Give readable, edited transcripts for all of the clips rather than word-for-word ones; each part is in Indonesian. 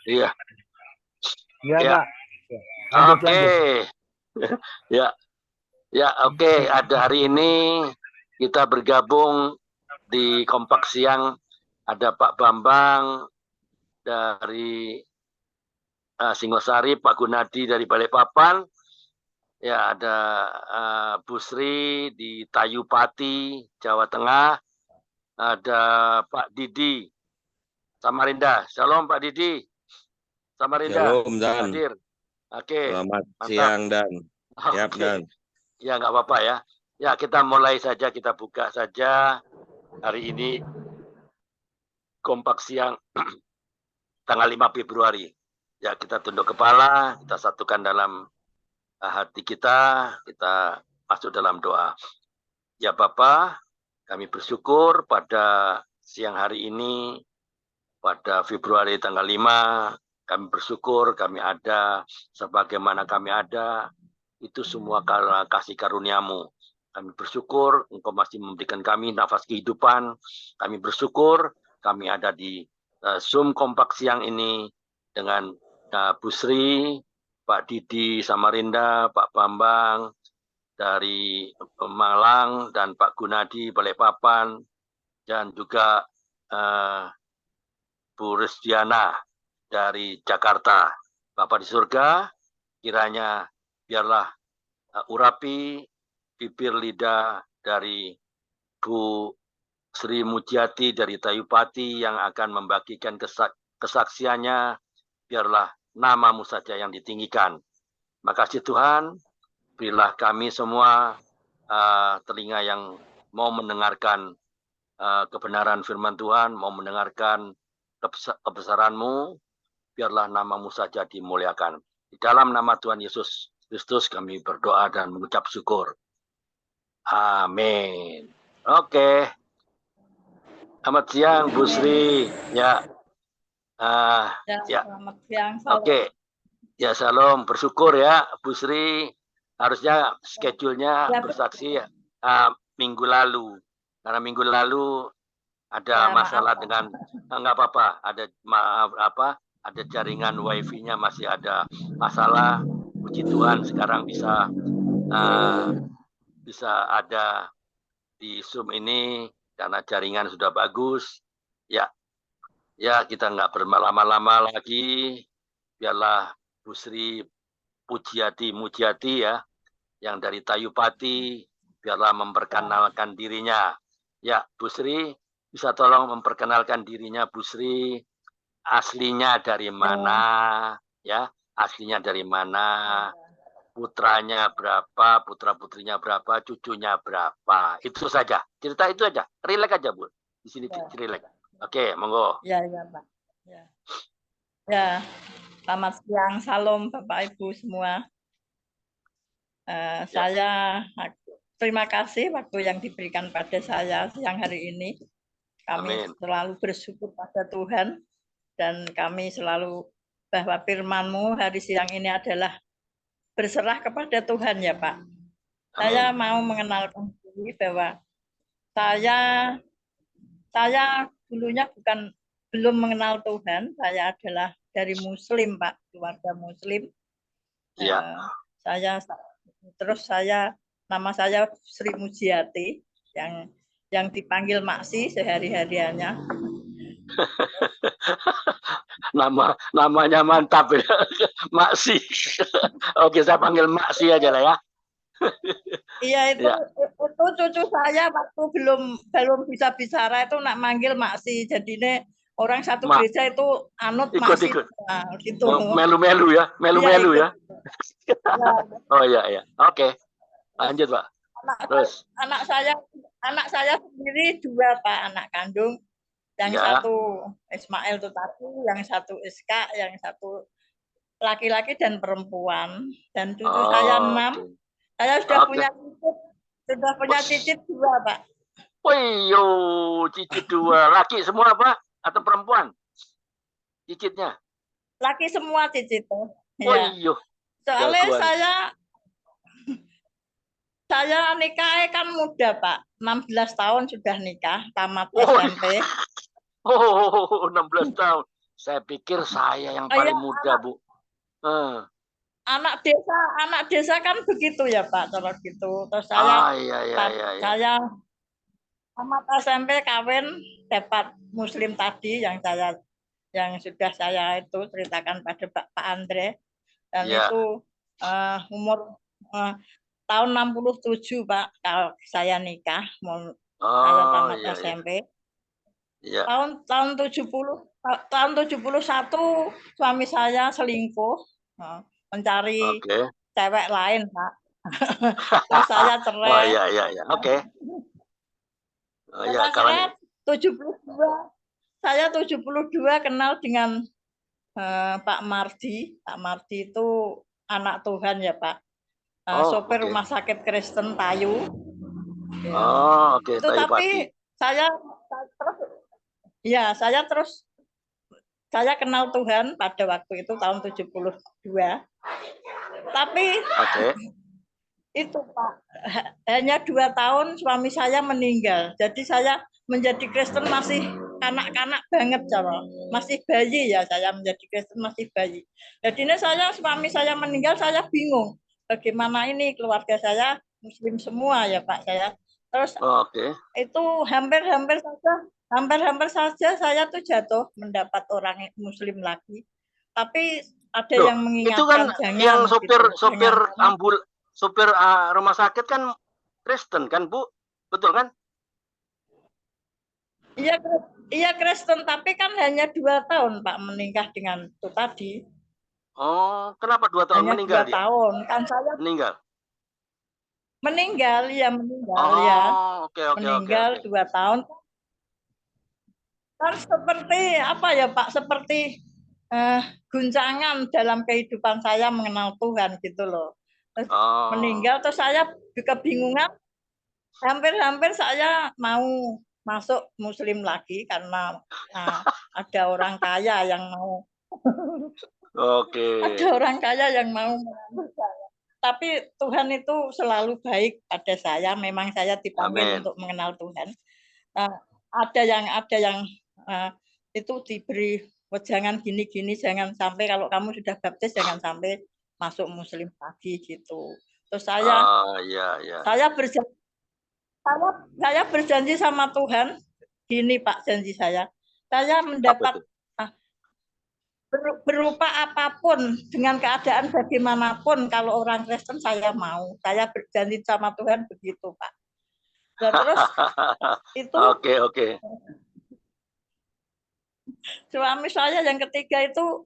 Iya. Ya, Ya. Pak. Lanjut, Oke. lanjut. Ya. Ya, oke. Ada hari ini kita bergabung di Kompak Siang. Ada Pak Bambang dari Singosari, Pak Gunadi dari Balikpapan. Ya, ada Bu Sri di Tayupati, Jawa Tengah. Ada Pak Didi Samarinda. Shalom Pak Didi Samarinda. Shalom Dan. Hadir. Oke. Selamat Mantap. siang Dan. Siap Oke. Dan. Ya nggak apa-apa ya. Ya kita mulai saja, kita buka saja hari ini Kompak Siang tanggal 5 Februari. Ya kita tunduk kepala, kita satukan dalam hati kita masuk dalam doa. Ya Bapa, kami bersyukur pada siang hari ini, pada Februari tanggal 5, kami bersyukur kami ada, sebagaimana kami ada, itu semua karena kasih karunia-Mu. Kami bersyukur Engkau masih memberikan kami nafas kehidupan. Kami bersyukur kami ada di Zoom Kompak Siang ini dengan Bu Sri, Pak Didi Samarinda, Pak Bambang dari Malang, dan Pak Gunadi Balikpapan, dan juga Bu Restiana dari Jakarta. Bapak di surga, kiranya biarlah urapi bibir lidah dari Bu Sri Mujiati dari Tayupati yang akan membagikan kesaksiannya, biarlah nama-Mu saja yang ditinggikan. Makasih Tuhan, berilah kami semua telinga yang mau mendengarkan kebenaran firman Tuhan, mau mendengarkan kebesaran-Mu, biarlah nama-Mu saja dimuliakan. Di dalam nama Tuhan Yesus Kristus kami berdoa dan mengucap syukur. Amin. Oke. Selamat siang Bu Sri. Ya. Ya. Selamat siang. Oke. Ya, salam. Bersyukur ya Bu Sri. Harusnya schedule-nya bersaksi minggu lalu. Karena minggu lalu ada masalah dengan enggak apa-apa, ada jaringan wifi-nya masih ada masalah. Puji Tuhan sekarang bisa ada di Zoom ini karena jaringan sudah bagus. Ya kita nggak berlama-lama lagi. Biarlah Bu Sri Mujiati ya, yang dari Tayupati, biarlah memperkenalkan dirinya. Ya, Bu Sri, bisa tolong memperkenalkan dirinya, Bu Sri, aslinya dari mana, ya, aslinya dari mana, putranya berapa, putra-putrinya berapa, cucunya berapa, itu saja, cerita itu aja, rileks aja Bu, di sini rileks. Oke, monggo. Ya Pak. Ya, selamat siang, salam Bapak Ibu semua. Saya terima kasih waktu yang diberikan pada saya siang hari ini. Kami selalu bersyukur pada Tuhan dan kami selalu bahwa firman-Mu hari siang ini adalah berserah kepada Tuhan ya Pak. Amin. Saya mau mengenalkan diri bahwa saya dulunya belum mengenal Tuhan. Saya adalah dari Muslim Pak, keluarga Muslim. Ya. Nama saya Sri Mujiati yang dipanggil Maksi sehari-hariannya. Namanya mantap ya, Maksi. Oke, saya panggil Maksi aja lah ya. Iya itu cucu saya waktu belum bisa bicara itu nak manggil Maksi. Jadinya orang satu gereja itu anut Maksi. Nah, gitu. Melu-melu ya. Oh iya. Oke. Lanjut Pak. Terus. Anak saya sendiri 2 Pak, anak kandung. Yang satu Ismail itu tadi, yang satu Iska, yang satu laki-laki dan perempuan. Dan cucu saya 6. Saya sudah punya cicit 2 Pak. Wayo, cicit 2. Laki semua Pak atau perempuan? Cicitnya? Laki semua cicitnya. Wayo. Soalnya saya nikah kan muda Pak. 16 tahun sudah nikah, tamat SMP. Oh, 16 tahun. Saya pikir saya yang Oh iya, paling muda, Bu. anak desa kan begitu ya Pak, terus gitu. Terus Iya, iya, iya, iya. saya tamat SMP kawin dapat Muslim tadi yang sudah saya itu ceritakan pada Pak Andre, dan Iya. itu umur tahun 67 Pak kalau saya nikah, saya tamat Iya, iya. SMP. Iya. Tahun 71 suami saya selingkuh, mencari Oke. cewek lain Pak. Terus saya Oh cerai. iya, iya, iya. Oke. Oh iya, Setelah kalau saya 72 kenal dengan Pak Mardi. Pak Mardi itu anak Tuhan ya Pak. Sopir oke. rumah sakit Kristen Tayu. Ya. Oke, Itu Tayu Pati. tapi saya terus kenal Tuhan pada waktu itu tahun 72. Tapi itu Pak, hanya 2 tahun suami saya meninggal. Jadi saya menjadi Kristen masih kanak-kanak banget, masih bayi ya, saya menjadi Kristen masih bayi. Jadi ini suami saya meninggal, saya bingung bagaimana ini, keluarga saya Muslim semua ya Pak saya. Terus itu hampir saja saya tuh jatuh mendapat orang Muslim lagi. Tapi ada yang mengingatkan, itu kan jangan, yang sopir jangan. sopir rumah sakit kan Kristen kan Bu, betul kan? Iya Kristen, tapi kan hanya 2 tahun Pak menikah dengan itu tadi. Oh, kenapa 2 tahun hanya meninggal 2 dia? tahun kan saya meninggal ya. Oke. Meninggal 2 tahun. Kan seperti apa ya Pak, seperti guncangan dalam kehidupan saya mengenal Tuhan gitu loh. Meninggal terus saya kebingungan, hampir saya mau masuk Muslim lagi karena ada orang kaya yang mau ada orang kaya yang mau mengambil saya. Tapi Tuhan itu selalu baik pada saya. Memang saya dipanggil untuk mengenal Tuhan. Ada yang itu diberi jangan gini-gini, jangan sampai kalau kamu sudah baptis jangan sampai masuk Muslim lagi gitu. Terus saya berjanji sama Tuhan, gini Pak janji saya mendapat berupa apapun dengan keadaan bagaimanapun, kalau orang Kristen saya mau. Saya berjanji sama Tuhan begitu Pak. Dan terus itu suami saya yang ketiga itu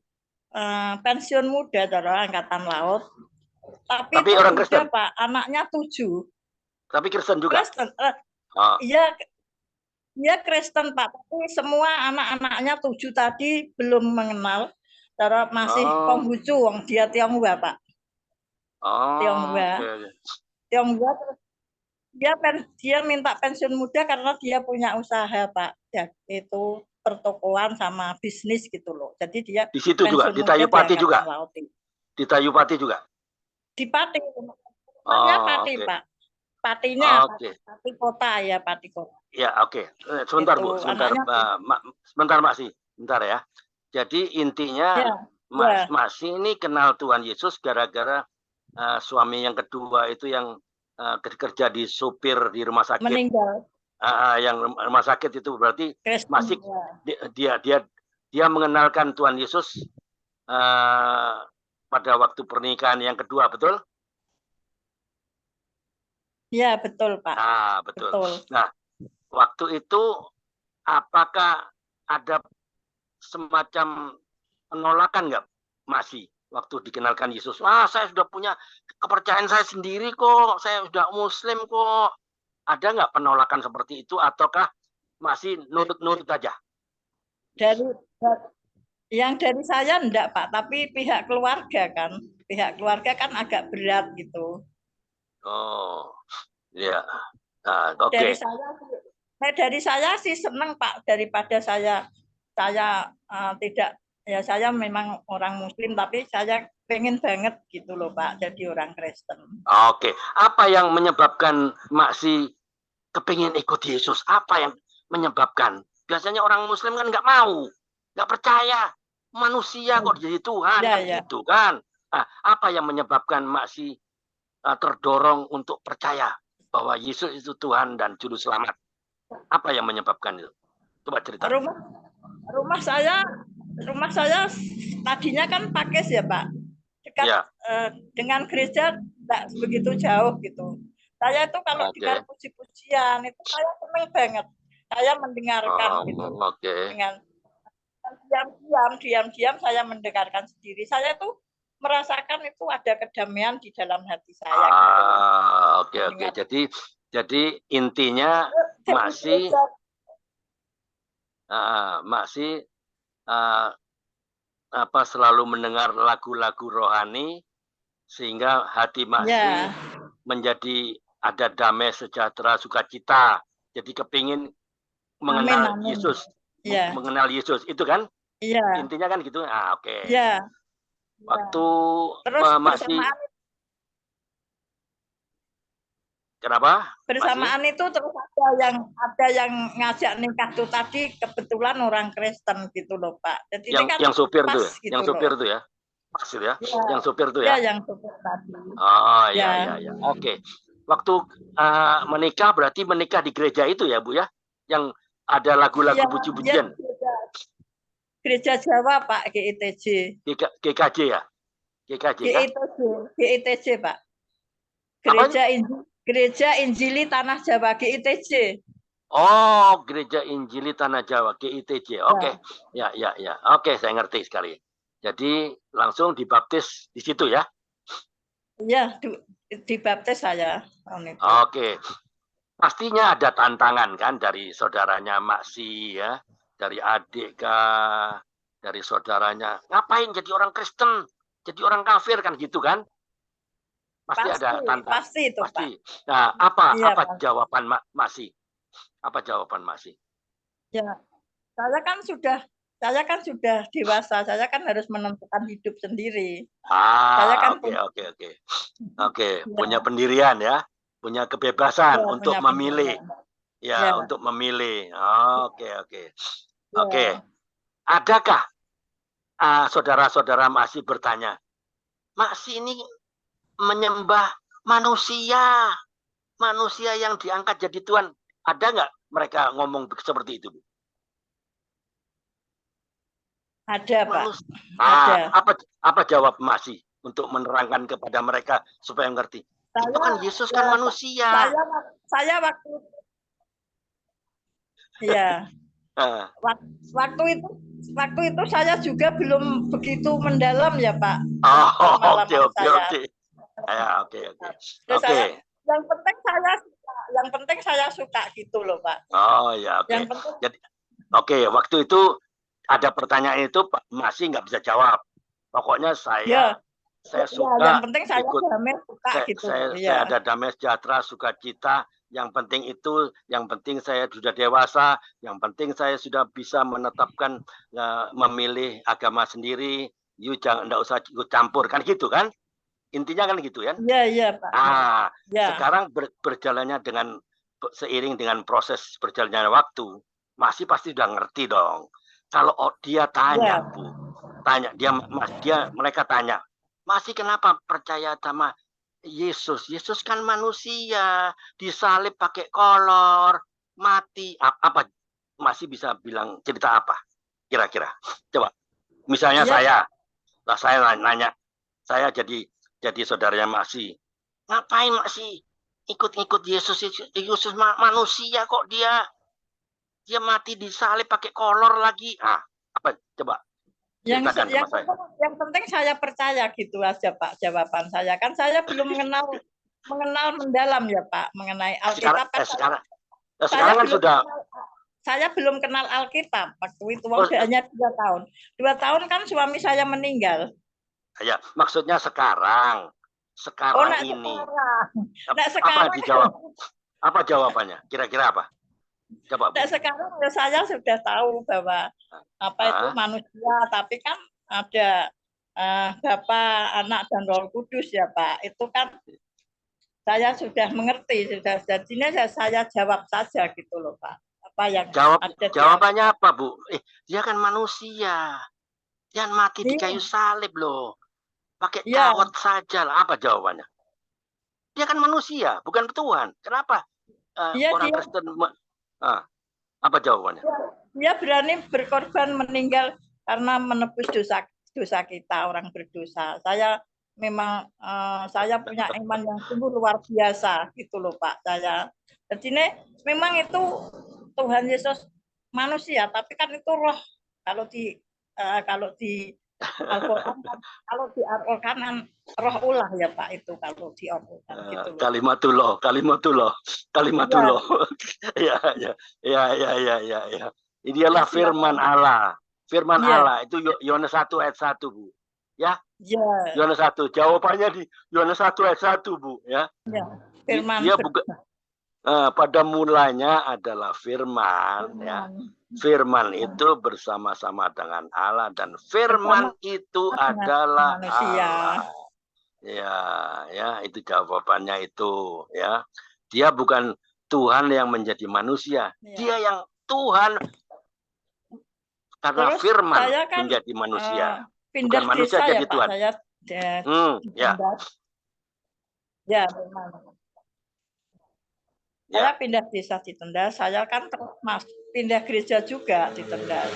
pensiun muda dari angkatan laut. Tapi itu orang Kristen Pak, anaknya 7. Tapi Kristen juga. Kristen. Iya Kristen Pak, tapi semua anak-anaknya 7 tadi belum mengenal. Cara masih Konghucu, dia Tionghoa Pak. Tionghoa terus dia minta pensiun muda karena dia punya usaha Pak. Itu pertokoan sama bisnis gitu loh. Jadi dia di situ juga, di Tayu Pati juga. Di Tayu Pati juga. Di Pati. Pati Pak. Patinya Pati kota ya, Pati kota. Ya, sebentar Bu, sebentar Masih, bentar ya. Jadi intinya Masih ini kenal Tuhan Yesus gara-gara suami yang kedua itu yang kerja di supir di rumah sakit. Meninggal. Yang rumah sakit itu berarti Masih dia mengenalkan Tuhan Yesus pada waktu pernikahan yang kedua, betul? Ya, betul Pak. Betul. Nah, waktu itu apakah ada semacam penolakan nggak Masih waktu dikenalkan Yesus? Saya sudah punya kepercayaan saya sendiri kok, saya sudah Muslim kok. Ada nggak penolakan seperti itu ataukah masih nurut-nurut aja? Dari saya enggak Pak, tapi pihak keluarga kan agak berat gitu. Dari saya sih senang Pak, daripada saya tidak, ya saya memang orang Muslim tapi saya pengen banget gitu loh Pak jadi orang Kristen. Apa yang menyebabkan Masih kepingin ikut Yesus? Apa yang menyebabkan? Biasanya orang Muslim kan nggak mau, nggak percaya. manusia kok jadi Tuhan, Ya, kan ya. gitu kan. Nah, apa yang menyebabkan masih terdorong untuk percaya bahwa Yesus itu Tuhan dan Juru Selamat? Apa yang menyebabkan itu? Coba cerita. Rumah saya tadinya kan pakis ya Pak, dekat Ya. dengan gereja tidak begitu jauh gitu. Saya itu kalau dengar puji-pujian itu saya senang banget. Saya mendengarkan gitu. Dengan diam-diam saya mendengarkan sendiri. Saya tuh merasakan itu ada kedamaian di dalam hati saya. Gitu. Jadi intinya masih selalu mendengar lagu-lagu rohani sehingga hati masih menjadi ada damai, sejahtera, sukacita. Jadi kepingin mengenal Yesus, mengenal Yesus itu kan? Iya. Intinya kan gitu. Iya. Waktu terus masih kenapa? Bersamaan itu terus ada yang ngajak nikah tuh tadi kebetulan orang Kristen gitu loh Pak. Jadi yang sopir tuh ya? gitu yang sopir tuh ya? Pas ya? Yang sopir tuh ya? ya? Yang sopir tadi. Oh ya. Oke. Waktu menikah berarti menikah di gereja itu ya Bu ya? Yang ada lagu-lagu puji-pujian. Gereja Jawa Pak, GITJ. GKJ ya? GITJ Pak. Gereja Injili Tanah Jawa, GITJ. Oh, Gereja Injili Tanah Jawa, GITJ. Oke. Ya. Oke, saya ngerti sekali. Jadi langsung dibaptis di situ ya? Iya, dibaptis saya. Oke. Pastinya ada tantangan kan dari saudaranya Maksi ya, dari adik kah, dari saudaranya. Ngapain jadi orang Kristen, jadi orang kafir kan gitu kan? Pasti ada tantangan. Pasti itu, pasti. Pak. Nah, apa jawaban Maksi? Apa jawaban Maksi? Ya, saya kan sudah dewasa, saya kan harus menentukan hidup sendiri. Oke, punya pendirian ya, punya kebebasan untuk memilih. Untuk memilih. Oke. Adakah saudara-saudara masih bertanya, Maksi ini menyembah manusia yang diangkat jadi Tuhan? Ada nggak mereka ngomong seperti itu? Ada, Pak. Apa jawab Masih untuk menerangkan kepada mereka supaya mengerti? Itu kan Yesus kan manusia. Saya waktu waktu itu saya juga belum begitu mendalam ya, Pak. Oke. Yang penting saya suka gitu loh, Pak. Jadi waktu itu ada pertanyaan itu Pak Masih nggak bisa jawab. Pokoknya saya suka. Yang penting saya damai suka gitu. Saya ada damai, sejahtera, sukacita. Yang penting saya sudah dewasa. Yang penting saya sudah bisa menetapkan memilih agama sendiri. Nggak usah ikut campur kan gitu kan? Intinya kan gitu kan? Iya Pak. Sekarang berjalannya seiring dengan proses berjalannya waktu, Masih pasti sudah ngerti dong. Kalau dia tanya, Bu, mereka tanya, Masih kenapa percaya sama Yesus? Yesus kan manusia, disalib pakai kolor, mati. Apa Masih bisa bilang cerita apa? Kira-kira. Coba. Misalnya saya nanya, saya jadi saudaranya Masih. Ngapain Masih ikut-ikut Yesus? Yesus manusia kok dia mati disalib pakai kolor lagi. Apa coba? Yang penting saya percaya gitu aja Pak jawaban saya. Kan saya belum mengenal mendalam ya Pak mengenai Alkitab. Sekarang kan sudah. Saya belum kenal Alkitab waktu itu hanya 2 tahun. 2 tahun kan suami saya meninggal. Ya, maksudnya sekarang ini. Sekarang. Apa dijawab? Apa jawabannya? Kira-kira apa? Coba. Sekarang saya sudah tahu bahwa itu manusia, tapi kan ada Bapa, Anak dan Roh Kudus ya Pak. Itu kan saya sudah mengerti, jadinya saya jawab saja gitu loh Pak. Apa yang jawabannya apa Bu? Dia kan manusia. Yang mati di Iya. kayu salib loh. Pakai Iya. kawat saja lah. Apa jawabannya? Dia kan manusia, bukan Tuhan. Kenapa Iya, orang dia Kristen apa jawabannya? dia berani berkorban meninggal karena menebus dosa kita, orang berdosa. Saya memang saya punya iman yang sungguh luar biasa gitu loh Pak. Saya jadi ini memang itu Tuhan Yesus manusia, tapi kan itu roh. Kalau di Al-Quran kan, kalau di Al-Quran kan roh ulah ya Pak itu kalau di Al-Quran gitu loh. Kalimatullah. Ya. Ini adalah firman Allah. Firman Allah itu Yohanes 1 ayat 1, Bu. Ya. Yohanes 1. Jawabannya di Yohanes 1 ayat 1, Bu, ya. Firman dia bukan pada mulanya adalah firman, ya. Firman itu bersama-sama dengan Allah dan firman itu adalah manusia. Allah. Ya, itu jawabannya itu, ya. Dia bukan Tuhan yang menjadi manusia. Dia yang Tuhan karena terus firman saya kan, menjadi manusia. Pindah bukan manusia desa jadi ya Pak. Tuhan. Saya ya memang. Saya pindah desa di Tendas, saya kan terus pindah gereja juga di Tendas.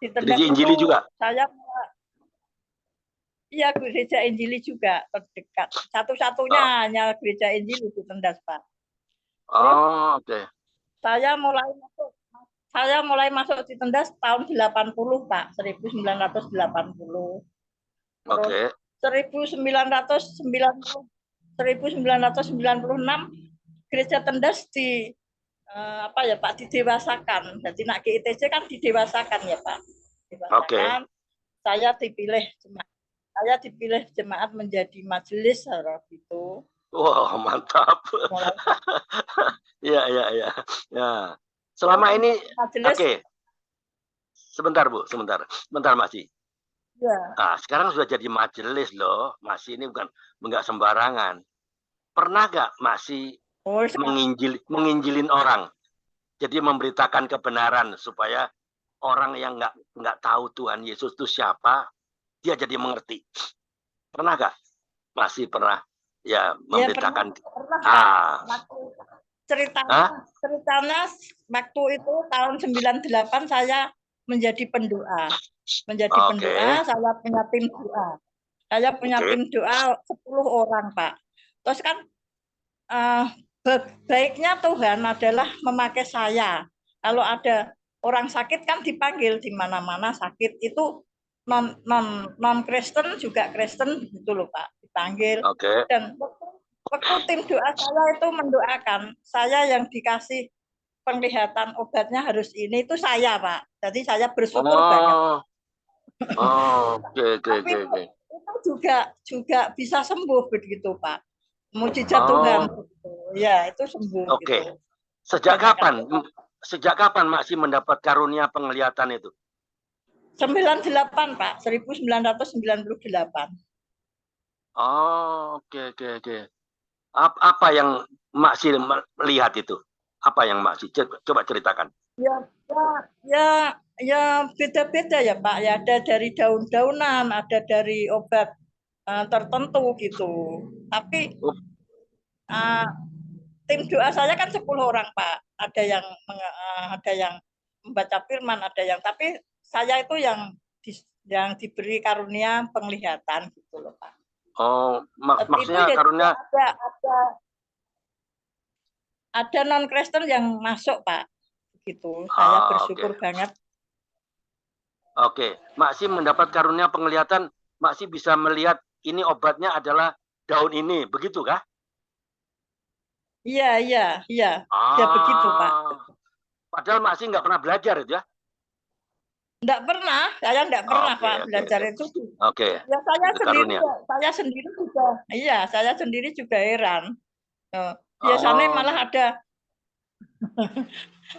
Di Tendas gereja Injili juga? Saya iya, gereja Injili juga terdekat. Satu-satunya hanya gereja Injili di Tendas, Pak. Terus, oke. Saya mulai masuk di Tendas tahun 80, Pak, 1980. Oke. 1996 gereja Tendas didewasakan. Jadi nak GITC kan didewasakan ya Pak. Didewasakan. Saya dipilih jemaat menjadi majelis gitu. Wah, mantap. Ya. Selama ini oke. Sebentar Bu, sebentar Masih. Ya. Nah, sekarang sudah jadi majelis loh. Masih ini enggak sembarangan. Pernah nggak Masih menginjilin orang? Jadi memberitakan kebenaran supaya orang yang nggak tahu Tuhan Yesus itu siapa, dia jadi mengerti. Pernah nggak? Masih pernah ya memberitakan. Pernah. Ceritanya waktu itu tahun 98 saya menjadi pendoa. Pendoa, saya punya tim doa. Saya punya tim doa 10 orang, Pak. Terus kan baiknya Tuhan adalah memakai saya. Kalau ada orang sakit kan dipanggil di mana-mana sakit itu non Kristen juga Kristen gitu loh Pak, dipanggil. Dan waktu tim doa saya itu mendoakan, saya yang dikasih penglihatan obatnya harus ini itu saya Pak. Jadi saya bersyukur banget. Tapi itu juga bisa sembuh begitu Pak. Mujizat Tuhan. Ya, itu sembuh. Gitu. Sejak kapan Masih mendapat karunia penglihatan itu? 98 Pak, 1998. Oke. Apa yang Masih melihat itu? Apa yang Masih coba ceritakan? Ya beda-beda ya Pak. Ya ada dari daun-daunan, ada dari obat tertentu gitu. Tapi tim doa saya kan 10 orang Pak. Ada yang membaca firman, ada yang tapi saya itu yang diberi karunia penglihatan gitu loh Pak. Maksudnya karunia ada non Kristen yang masuk Pak. Gitu. Saya bersyukur banget. Masih mendapat karunia penglihatan, Masih bisa melihat ini obatnya adalah daun ini, begitu kah? Iya. Ya begitu Pak. Padahal Masih nggak pernah belajar itu ya? Nggak pernah, saya nggak pernah Pak belajar itu. Ya saya sendiri juga heran. Biasanya malah ada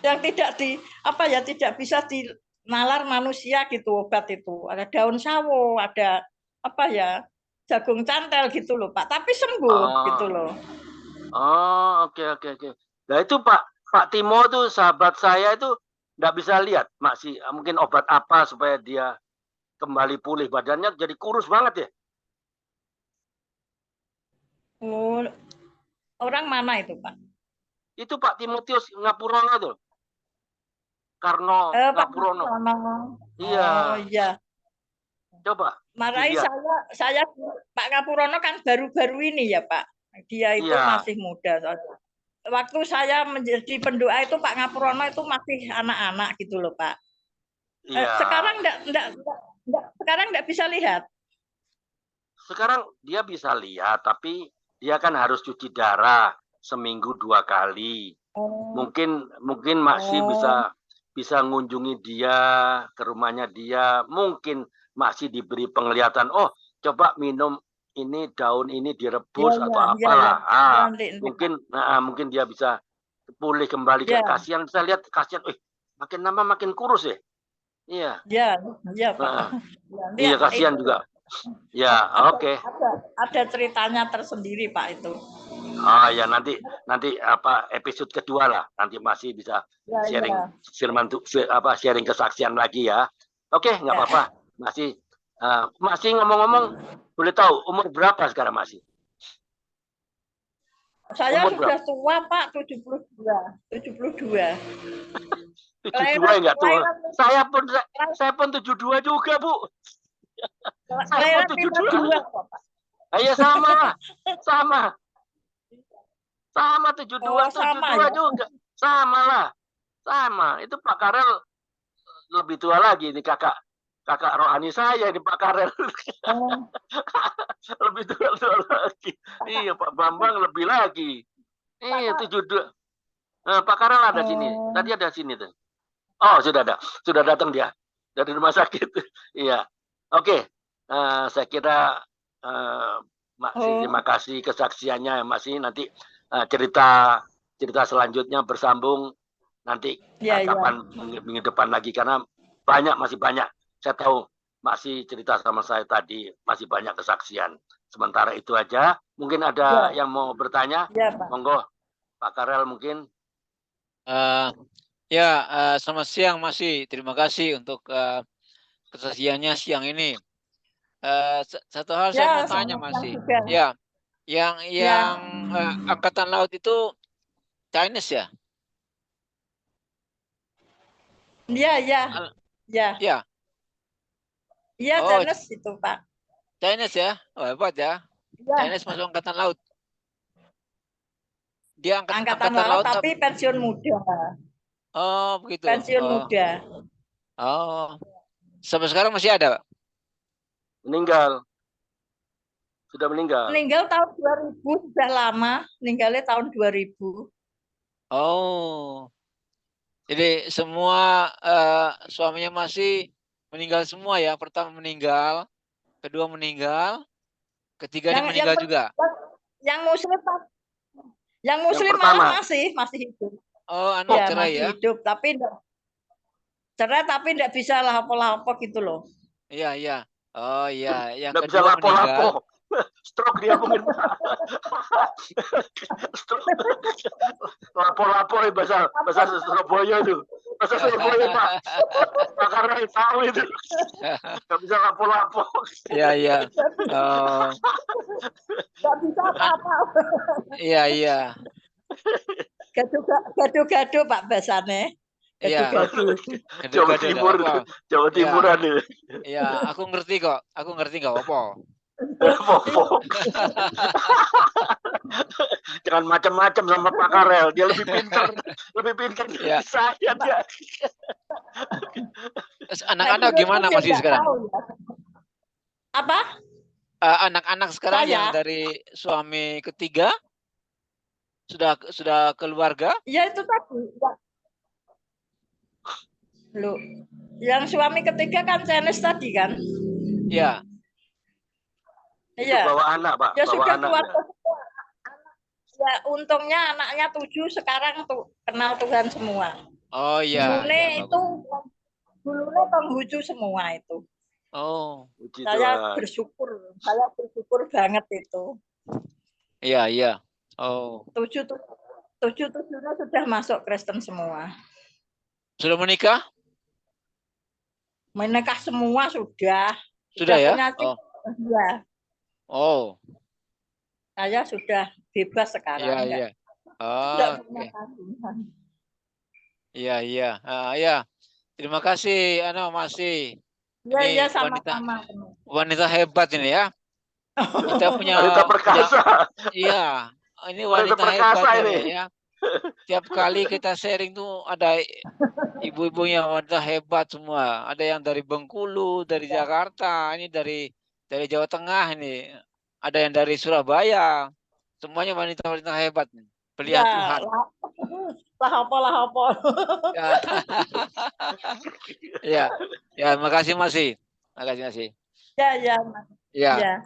yang tidak bisa dinalar manusia gitu obat itu. Ada daun sawo, ada jagung cantel gitu loh Pak. Tapi sembuh gitu loh. Oke. Nah itu Pak Timo tuh sahabat saya itu nggak bisa lihat Masih mungkin obat apa supaya dia kembali pulih badannya jadi kurus banget ya. Oh, orang mana itu, Pak? Itu Pak Timotius Ngapurono tuh. Karno Pak Ngapurono. Ngapurono. Iya. Oh iya. Coba Marahi dilihat. saya Pak Ngapurono kan baru-baru ini ya, Pak. Dia itu Iya. masih muda. Waktu saya menjadi pendoa itu Pak Ngapurono itu masih anak-anak gitu loh, Pak. Iya. Sekarang enggak bisa lihat. Sekarang dia bisa lihat, tapi dia kan harus cuci darah seminggu 2 kali. Oh. Mungkin Maksi bisa ngunjungi dia ke rumahnya dia. Mungkin Maksi diberi penglihatan. Oh, coba minum ini daun ini direbus atau apalah. Mungkin dia bisa pulih kembali. Kasihan, bisa lihat kasihan. Makin lama makin kurus ya. Iya. Iya Pak. Iya, kasihan juga. Ya, oke. Ada ceritanya tersendiri Pak itu. Oh ya, nanti apa episode kedua lah, nanti masih bisa sharing firman sharing kesaksian lagi ya. Oke, nggak apa-apa. Masih ngomong-ngomong, boleh tahu umur berapa sekarang Masih? Saya sudah tua Pak, 72. 72 enggak tua. Saya pun 72 juga, Bu. Saya pun 72. Ayo sama lah. Sama 72 juga. Sama lah. Sama. Itu Pak Karel lebih tua lagi ini kakak rohani saya ini Pak Karel. Lebih tua lagi. Iya, Pak Bambang lebih lagi. Iya, 72. Pak Karel ada sini. Tadi ada sini tuh. Oh, sudah ada. Sudah datang dia dari rumah sakit. Iya. Oke. Saya kira terima kasih kesaksiannya Masih, nanti cerita selanjutnya bersambung nanti kapan minggu depan lagi, karena masih banyak. Saya tahu Masih cerita sama saya tadi masih banyak kesaksian. Sementara itu aja. Mungkin ada yang mau bertanya? Monggo Pak Karel mungkin. Selamat siang Masih. Terima kasih untuk kesaksiannya siang ini. Satu hal saya mau tanya Masih. Ya, yang angkatan laut itu Chinese ya? Iya. Iya, Chinese itu Pak. Chinese ya? Oh, hebat ya. Chinese masuk angkatan laut. Dia angkatan laut tapi pensiun muda. Oh, begitu. Pensiun muda. Oh. Sampai sekarang masih ada, Pak? Sudah meninggal. Meninggal tahun 2000, sudah lama. Meninggalnya tahun 2000. Oh. Jadi semua suaminya Masih meninggal semua ya. Pertama meninggal, kedua meninggal, ketiganya meninggal juga. Yang muslim malah masih hidup. Oh, anak cerai masih hidup, tapi cerai tapi enggak bisa lapo-lapo gitu loh. Iya. Oh iya, yang nggak kedua bisa lapo-lapo. Stroke dia mungkin. Lapo-lapo bahasa Surabaya itu. Bahasa Surabaya Pak. Pak Karel tahu itu. Nggak bisa lapo-lapo. Iya. Oh. Nggak bisa apa-apa. Iya. Gaduh-gaduh Pak bahasane. Iya. Jawa Timuran itu. Iya, aku ngerti kok apa. Jangan macam-macam sama Pak Karel, dia lebih pintar dari saya dia. Anak-anak gimana Masih sekarang? Apa? Anak-anak sekarang yang dari suami ketiga sudah keluarga? Ya itu tadi. Loh, yang suami ketiga kan Chinese tadi kan? Iya. Iya. Bawa anak, Pak. Ya sudah keluarga semua. Ya untungnya anaknya 7 sekarang tuh kenal Tuhan semua. Oh iya. Dulunya Konghucu semua itu. Oh. Saya bersyukur banget itu. Iya. Oh. 7-7-nya sudah masuk Kristen semua. Sudah menikah? Menikah semua sudah. Sudah ya? punya Oh. Ya. Oh. Saya sudah bebas sekarang. Iya. Tidak Oh, punya tanggungan. Iya. Ya. Terima kasih, masih. Iya, Ini sama-sama. wanita hebat ini ya. Kita punya Wanita perkasa. Iya, ini Wanita wanita hebat perkasa ini. ya. Tiap kali kita sharing tuh ada ibu-ibunya wanita hebat semua. Ada yang dari Bengkulu, dari Jakarta, ini dari Jawa Tengah ini. Ada yang dari Surabaya. Semuanya wanita-wanita hebat. Pilihan Tuhan. Lah apa. Ya, makasih masih. Ya.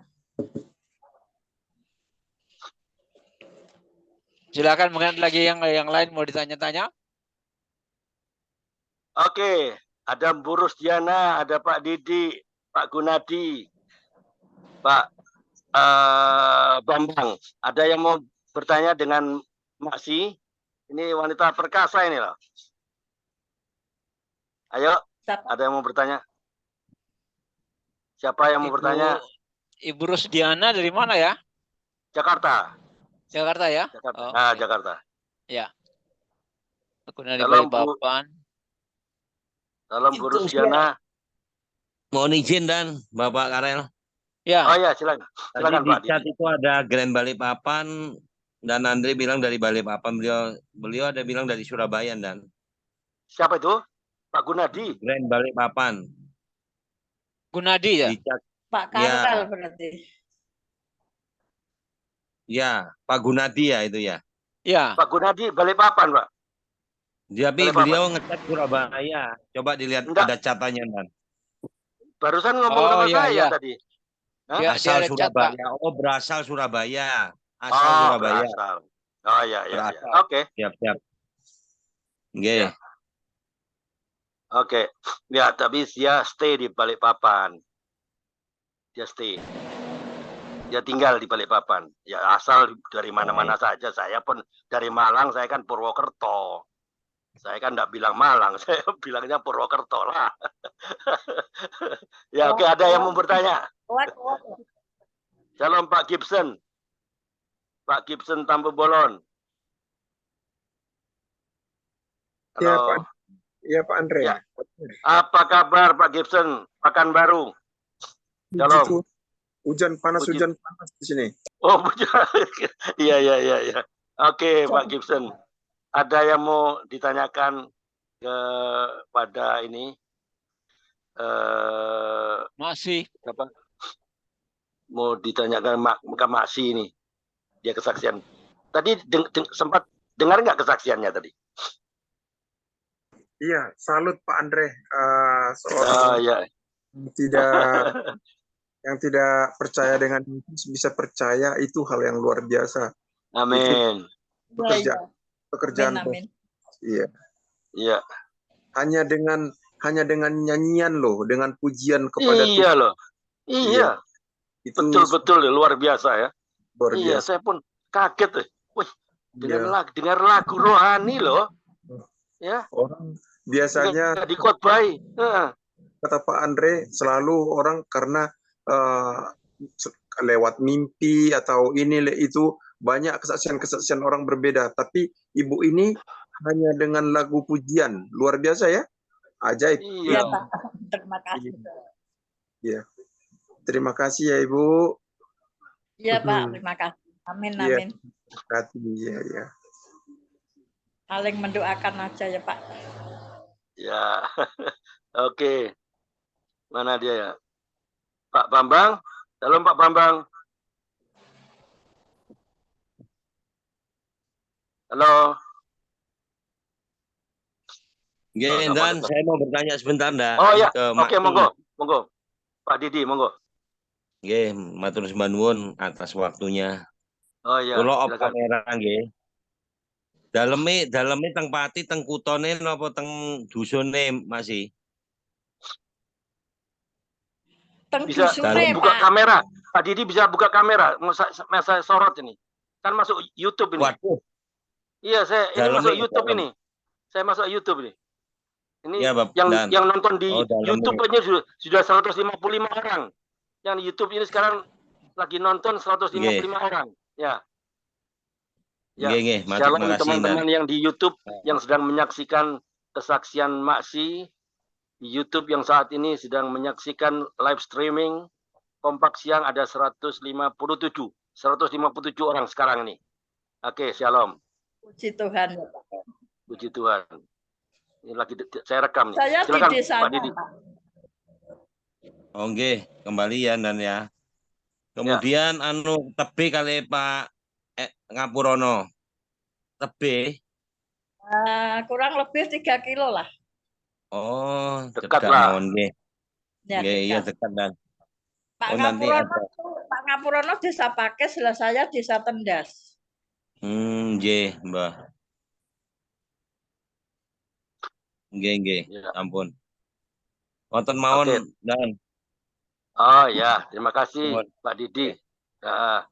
Silakan mungkin lagi yang lain mau ditanya-tanya. Oke, ada Bu Rusdiana, ada Pak Didi, Pak Gunadi, Pak Bambang. Ada yang mau bertanya dengan Maksi? Ini wanita perkasa ini loh. Ayo, ada yang mau bertanya? Siapa yang mau bertanya? Ibu Rusdiana dari mana ya? Jakarta. Jakarta ya? Jakarta. Oh, Nah, Jakarta. Ya. Aku dari Salam Balikpapan. Salam Bu Rusdiana. Mohon izin dan Bapak Karel. Ya. Oh ya, silakan. Silakan Tadi Pak di chat Didi. itu ada Grand Balikpapan dan Andre bilang dari Balikpapan. Beliau ada bilang dari Surabaya dan. Siapa itu? Pak Gunadi. Grand Balikpapan. Gunadi ya? Di chat. Pak Karel berarti. Ya, Pak Gunadi ya itu ya. Ya. Pak Gunadi Balikpapan, Pak. Tapi beliau ngechat Surabaya. Coba dilihat ada catanya dan. Barusan ngomong sama saya tadi. Dia asal ada Surabaya. chat, Oh, berasal Surabaya. Asal Surabaya. Berasal. Oh ya. Oke. Siap. Nggih. Ya. Oke. Ya, tapi dia stay di Balikpapan. Dia stay. Dia tinggal di Balikpapan. Ya, asal dari mana-mana saja. Saya pun dari Malang, saya kan Purwokerto. Saya kan enggak bilang Malang, saya bilangnya Purwokerto lah. Ya, oke, ada yang mau bertanya? Shalom Pak Gibson. Pak Gibson Tampu Bolon. Halo. Iya Pak Andre. Ya. Apa kabar Pak Gibson? Pekanbaru. Shalom. Hujan panas di sini. Oh, hujan. Iya. Oke, Pak Gibson. Ada yang mau ditanyakan kepada ini? Masih. Apa? Mau ditanyakan ke Maksi ini. Dia kesaksian. Tadi sempat dengar nggak kesaksiannya tadi? Iya, salut Pak Andre. Seorang yang tidak percaya dengan Yesus bisa percaya, itu hal yang luar biasa. Amin. Pekerjaan. Amin. Iya. Hanya dengan nyanyian loh, dengan pujian kepada Tuhan. Iya loh. Iya. Itu betul luar biasa ya. Luar biasa. Iya, saya pun kaget. Wih, dengar lagu rohani loh. Ya. Orang biasanya dikotbahi. Kata Pak Andre, selalu orang karena lewat mimpi atau ini itu banyak kesaksian orang berbeda. Tapi ibu ini hanya dengan lagu pujian, luar biasa ya, ajaib. Iya Pak, terima kasih. Iya, terima kasih ya Ibu. Iya Pak, terima kasih. Amin. Terima kasih. Iya. Saling mendoakan aja ya Pak. Ya, oke. Mana dia ya? Pak Bambang, halo Pak Bambang. Halo. Dan saya mau bertanya sebentar dah. Oh ya, oke, monggo. Pak Didi, monggo. Nggih, matur nuwun atas waktunya. Oh iya. Kula op kamera nggih. Daleme teng Pati teng kutone napa teng dusune Masih? Bisa buka kamera. Pak Didi bisa buka kamera. Saya sorot ini. Kan masuk YouTube ini. Waduh. Iya, saya ini masuk YouTube ini. Saya masuk YouTube ini. Ini Ya, Bapak yang Dan. yang nonton di Oh, dalam YouTube aja sudah 155 orang. Yang di YouTube ini sekarang lagi nonton 155 orang. Ya. Ya, Nggih, shalom makasih, teman-teman yang di YouTube Dan. yang sedang menyaksikan kesaksian Maksi di YouTube yang saat ini sedang menyaksikan live streaming Kompak Siang ada 157 orang sekarang ini. Oke, shalom. Puji Tuhan ya Pak. Puji Tuhan. Ini lagi saya rekam nih. Saya Silakan di Pak desanya Didi. Pak. Oke, kembali ya Dan ya. Kemudian anu tebe kali Pak Ngapurono. Tebe. Kurang lebih 3 kilo lah. Oh, Dekat cedak lah. mawon nggih. Ya, Nggih, iya dekat. dekat Dan. Pak Oh, nanti Ngapurono ada. Pak Ngapurono desa Pakis, lah saya desa Tendas. Nggih, Mbah. Nggih, Ya. ampun. Wonten mawon Oke. Dan. Oh ya, terima kasih Nuwun. Pak Didi. Ya.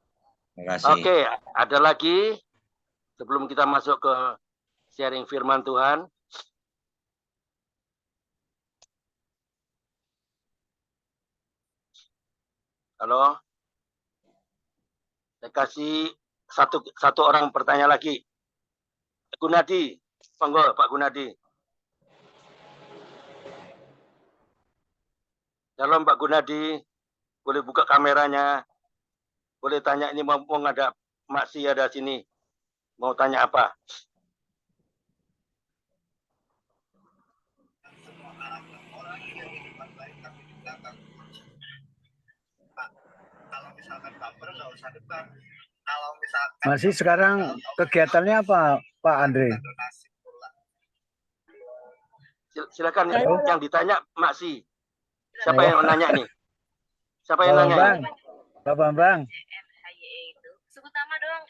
Terima kasih. Oke, ada lagi sebelum kita masuk ke sharing firman Tuhan. Halo. Saya kasih satu orang bertanya lagi. Gunadi, monggo Pak Gunadi. Shalom Pak Gunadi, boleh buka kameranya, boleh tanya ini mumpung ada Maksi ada sini, mau tanya apa? Masih sekarang kegiatannya apa, Pak Andre? Silakan Halo. yang ditanya Maksi. Siapa yang nanya nih? Siapa Pak yang nanya? Bambang, Pak Bambang.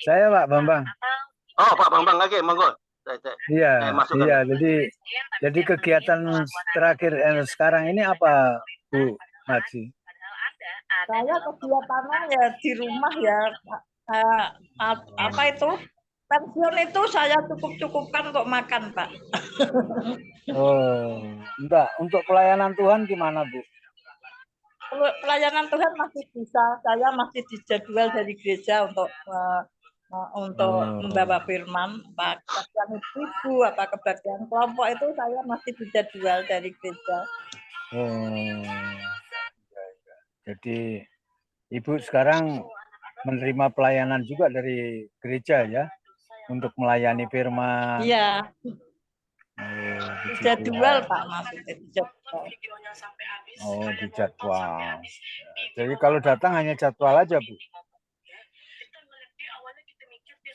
Saya Pak Bambang. Oh Pak Bambang, oke, monggo. Iya, masukkan. iya. Jadi kegiatan terakhir sekarang ini apa, Bu Maksi? Saya kegiatannya ya di rumah ya. Apa itu? Pensiun itu saya cukupkan untuk makan, Pak. Oh, enggak. Untuk pelayanan Tuhan gimana, Bu? Pelayanan Tuhan masih bisa. Saya masih dijadwal dari gereja untuk membawa firman, apa kebaktian ibu, apa kebaktian kelompok itu saya masih dijadwal dari gereja. Oh, jadi Ibu sekarang menerima pelayanan juga dari gereja ya, untuk melayani firman. Iya. Oh, dijadwal Pak, maksudnya dijadwal. Oh, dijadwal. Jadi kalau datang hanya jadwal aja, Bu?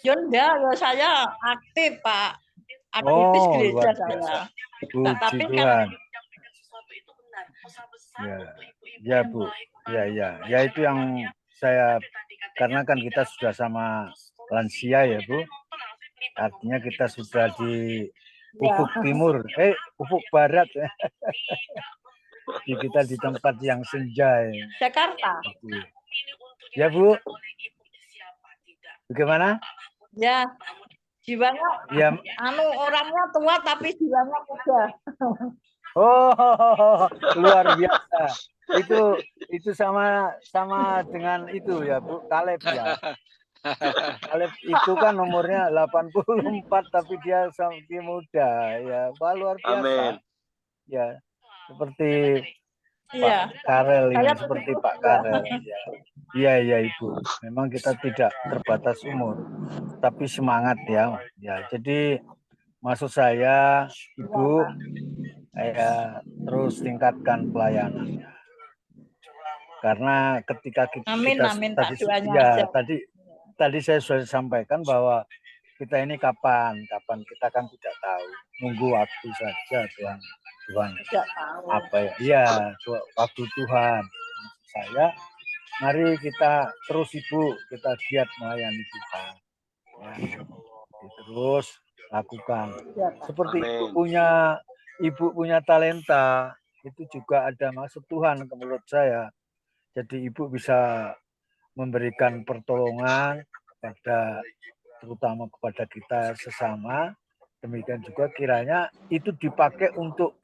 Ya enggak, ya saya aktif Pak. Aktivis gereja saya. Puji Tuhan. Ya, Bu. Ya itu yang saya, karena kan kita sudah sama lansia ya, Bu. Artinya kita sudah di ufuk timur, ufuk barat. Kita di tempat yang senja. Jakarta. Ya, Bu. Bagaimana? Ya, jiwanya ya. Orangnya tua tapi jiwanya muda. Oh, luar biasa. Itu sama dengan itu ya, Bu, Kaleb ya. Kaleb itu kan umurnya 84 tapi dia masih muda ya. Wah, luar biasa. Amin. Ya, seperti Pak Karel ini, seperti Pak Karel. Iya Ibu. Memang kita tidak terbatas umur, tapi semangat ya. Ya, jadi maksud saya, Ibu, terus tingkatkan pelayanannya. Karena ketika kita tadi saya sudah sampaikan bahwa kita ini kapan kita kan tidak tahu, nunggu waktu saja Tuhan apa ya? Iya, waktu Tuhan. Saya mari kita terus Ibu, kita giat melayani Tuhan. Ya, terus lakukan. Seperti Ibu punya talenta, itu juga ada maksud Tuhan menurut saya. Jadi Ibu bisa memberikan pertolongan terutama kepada kita sesama, demikian juga kiranya itu dipakai untuk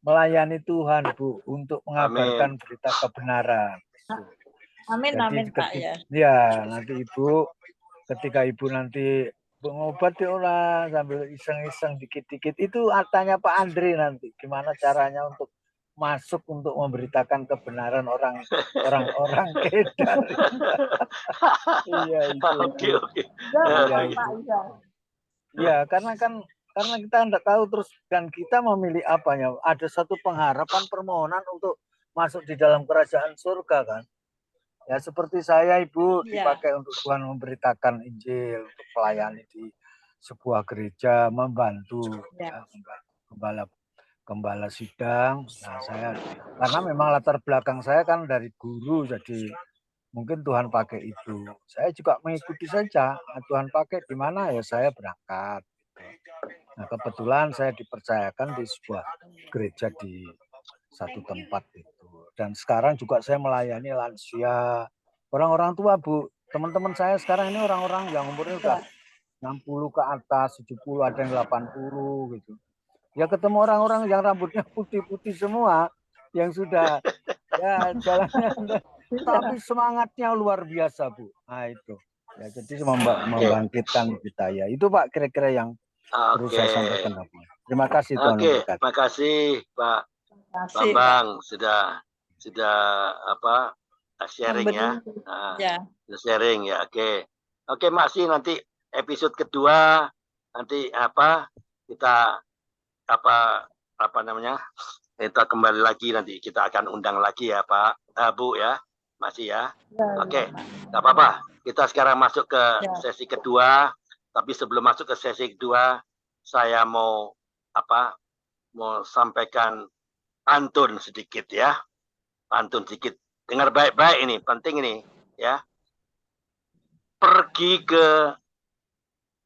melayani Tuhan, Bu, untuk mengabarkan berita kebenaran. Amin, Jadi, amin, Pak, ya. Ya, nanti Ibu, ketika Ibu nanti mengobati orang sambil iseng-iseng dikit-dikit, itu tanya Pak Andri nanti, gimana caranya untuk masuk untuk memberitakan kebenaran orang-orang kedar. Iya, itu. Oke. Ya, karena kita tidak tahu terus, dan kita memilih apanya. Ada satu pengharapan permohonan untuk masuk di dalam kerajaan surga kan. Ya seperti saya Ibu dipakai untuk Tuhan memberitakan Injil, untuk melayani di sebuah gereja, membantu gembala sidang. Nah saya karena memang latar belakang saya kan dari guru, jadi mungkin Tuhan pakai itu. Saya juga mengikuti saja. Tuhan pakai di mana ya saya berangkat. Nah kebetulan saya dipercayakan di sebuah gereja di satu tempat itu. Dan sekarang juga saya melayani lansia, orang-orang tua, Bu. Teman-teman saya sekarang ini orang-orang yang umurnya udah 60 ke atas, 70, ada yang 80 gitu. Ya ketemu orang-orang yang rambutnya putih-putih semua, yang sudah ya jalannya, tapi semangatnya luar biasa, Bu. Nah itu. Ya, jadi membangkitkan kita ya. Itu Pak kira-kira yang perlu saya sampaikan. Terima kasih Tuhan memberkati. Terima kasih Pak Bambang sudah sharing ya. Sharing ya. Oke Masih nanti episode kedua nanti kita kita kembali lagi, nanti kita akan undang lagi ya Pak Bu ya. Masih ya. Oke. Enggak apa-apa. Kita sekarang masuk ke sesi kedua, tapi sebelum masuk ke sesi kedua saya mau sampaikan pantun sedikit ya. Pantun sedikit. Dengar baik-baik ini, penting ini ya. Pergi ke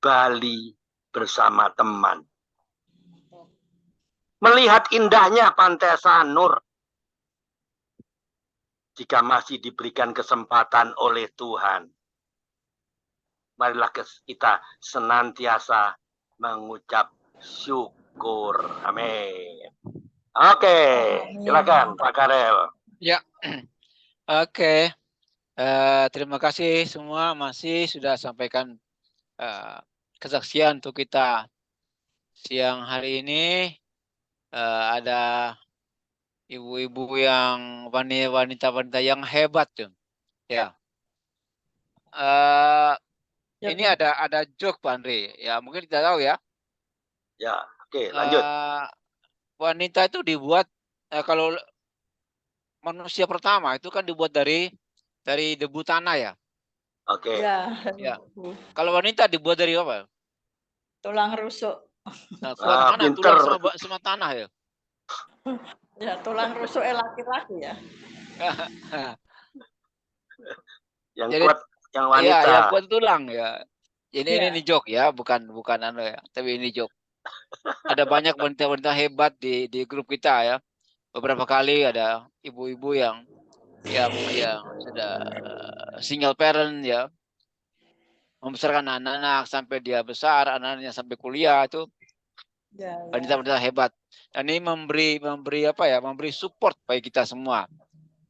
Bali bersama teman. Melihat indahnya Pantai Sanur. Jika masih diberikan kesempatan oleh Tuhan, marilah kita senantiasa mengucap syukur. Amin. Oke, silakan Pak Karel. Ya, oke. Terima kasih semua masih sudah sampaikan kesaksian untuk kita siang hari ini. Ada ibu-ibu yang wanita-wanita yang hebat tuh. Ya. Ini ada joke Pak Andre. Ya, mungkin kita tahu ya. Ya, oke, lanjut. Wanita itu dibuat kalau manusia pertama itu kan dibuat dari debu tanah ya. Oke. Ya. Kalau wanita dibuat dari apa? Tulang rusuk. Nah, tulang sama tanah ya. Ya, tulang rusuk laki-laki ya. Yang jadi, kuat yang wanita. Iya, yang kuat tulang ya. Ini joke ya, bukan ya, tapi ini joke. Ada banyak wanita-wanita hebat di grup kita ya. Beberapa kali ada ibu-ibu yang sudah single parent ya, membesarkan anak-anak sampai dia besar, anak-anaknya sampai kuliah itu. Wanita-wanita hebat. Dan ini memberi support bagi kita semua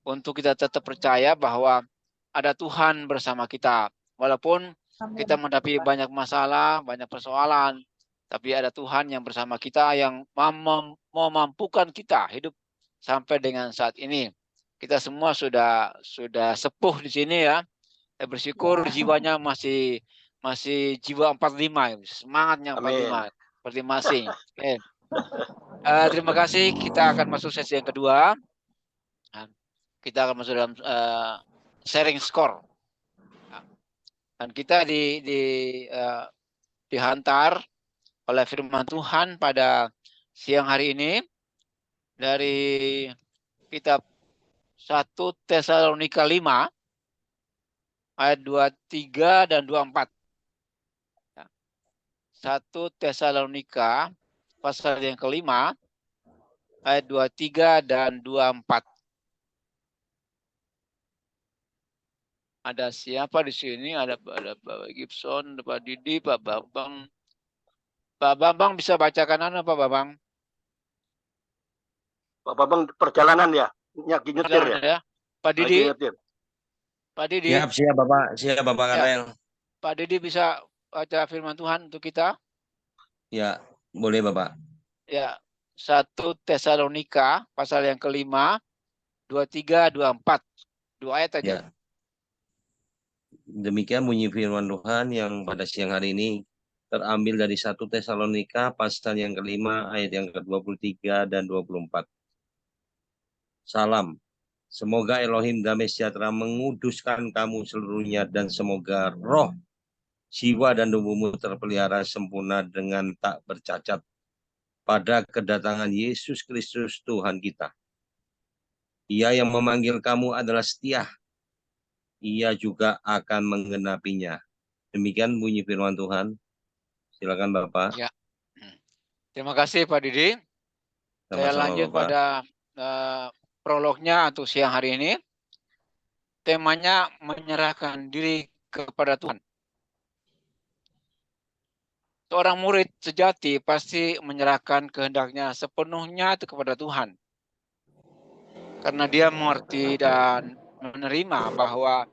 untuk kita tetap percaya bahwa ada Tuhan bersama kita. Walaupun kita menghadapi banyak masalah, banyak persoalan, tapi ada Tuhan yang bersama kita yang memampukan kita hidup sampai dengan saat ini. Kita semua sudah sepuh di sini ya. Bersyukur jiwanya masih jiwa 45, semangatnya 45 seperti masing. Oke. Terima kasih. Kita akan masuk sesi yang kedua. Kita akan masuk dalam sharing score. Dan kita dihantar oleh firman Tuhan pada siang hari ini dari kitab 1 Tesalonika 5 ayat 23 dan 24. 1 Tesalonika pasal yang kelima ayat 23 dan 24. Ada siapa di sini? Ada Pak Gibson, Pak Didi, Pak Bambang. Pak Bambang bisa bacakan apa, Pak Bambang? Pak Bambang perjalanan ya, nyetir Perjalanan ya, ya. Pak lagi Didi, nyetir. Pak Didi, Siap, siap Bapak ya, Karel. Pak Didi bisa baca firman Tuhan untuk kita? Ya, boleh Bapak. Ya, 1 Tesalonika pasal yang kelima, 23, 24. 2 ayat aja. Ya. Demikian bunyi firman Tuhan yang pada siang hari ini terambil dari 1 Tesalonika pasal yang kelima ayat yang ke-23 dan 24. Salam. Semoga Elohim damai sejahtera menguduskan kamu seluruhnya dan semoga roh, jiwa dan tubuhmu terpelihara sempurna dengan tak bercacat pada kedatangan Yesus Kristus Tuhan kita. Ia yang memanggil kamu adalah setia. Ia juga akan menggenapinya. Demikian bunyi firman Tuhan. Silakan Bapak. Ya. Terima kasih Pak Didi. Saya Sama-sama lanjut Bapak. pada prolognya untuk siang hari ini. Temanya menyerahkan diri kepada Tuhan. Seorang murid sejati pasti menyerahkan kehendaknya sepenuhnya itu kepada Tuhan. Karena dia mengerti dan menerima bahwa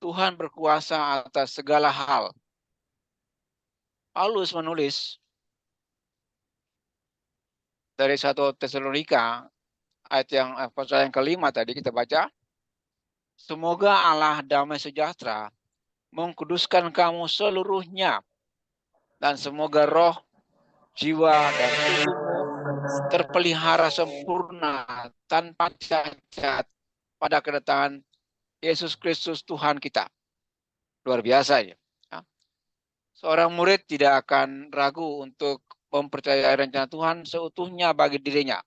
Tuhan berkuasa atas segala hal. Paulus menulis dari 1 Tesalonika ayat yang pasal yang kelima tadi kita baca. Semoga Allah damai sejahtera mengkuduskan kamu seluruhnya dan semoga roh, jiwa dan tubuhmu terpelihara sempurna tanpa cacat pada kedatangan Yesus Kristus Tuhan kita. Luar biasa ya. Seorang murid tidak akan ragu untuk mempercayai rencana Tuhan seutuhnya bagi dirinya.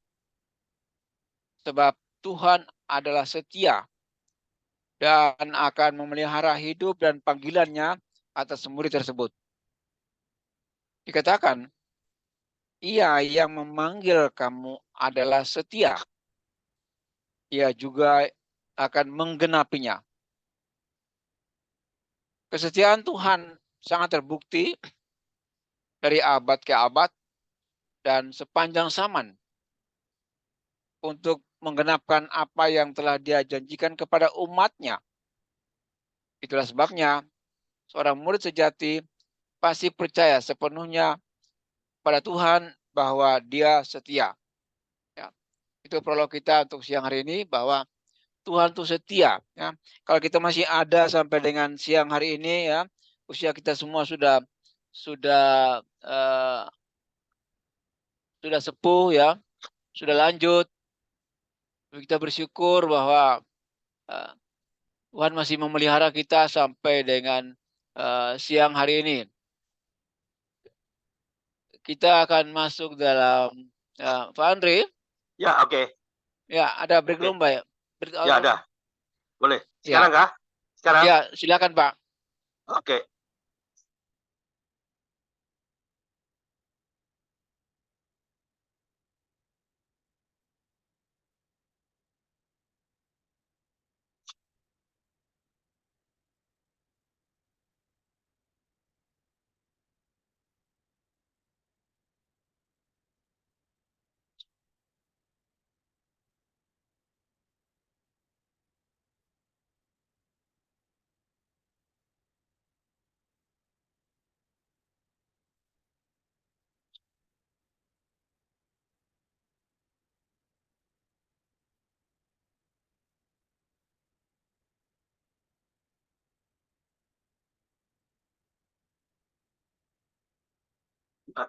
Sebab Tuhan adalah setia dan akan memelihara hidup dan panggilannya atas murid tersebut. Dikatakan, Ia yang memanggil kamu adalah setia. Ia juga akan menggenapinya. Kesetiaan Tuhan sangat terbukti dari abad ke abad dan sepanjang zaman untuk menggenapkan apa yang telah Dia janjikan kepada umatnya. Itulah sebabnya seorang murid sejati pasti percaya sepenuhnya pada Tuhan bahwa Dia setia. Ya, itu prolog kita untuk siang hari ini bahwa Tuhan itu setia. Ya. Kalau kita masih ada sampai dengan siang hari ini, ya, usia kita semua sudah uh, sudah sepuh, ya, sudah lanjut. Kita bersyukur bahwa uh, Tuhan masih memelihara kita sampai dengan siang hari ini. Kita akan masuk dalam Pak Andri. Ya, oke. Ya, ada break lomba ya. Ya, ada. Boleh. Sekarang kah? Sekarang? Ya, silakan Pak. Oke.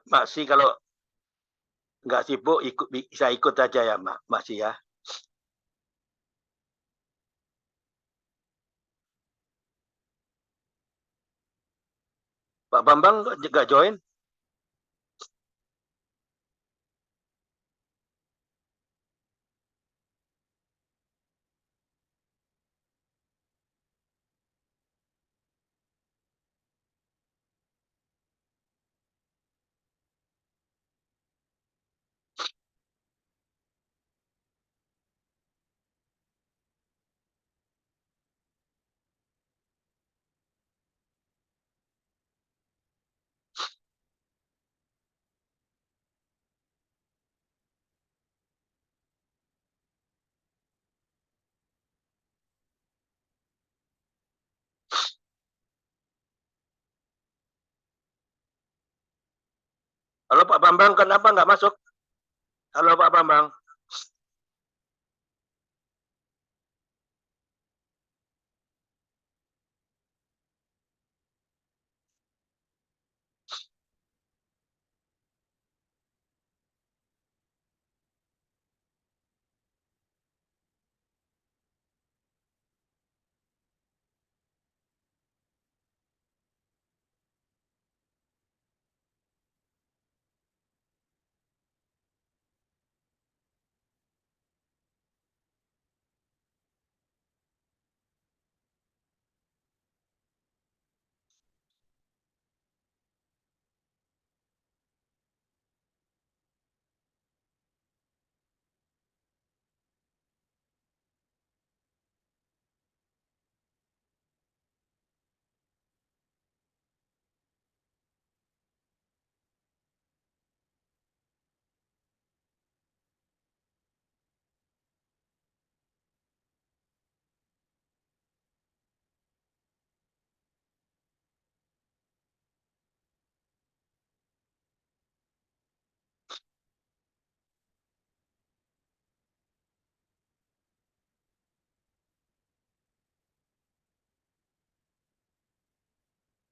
Mbak Si kalau nggak sibuk bisa ikut aja ya Mbak Si ya. Pak Bambang juga join. Halo Pak Bambang, kenapa nggak masuk? Halo Pak Bambang.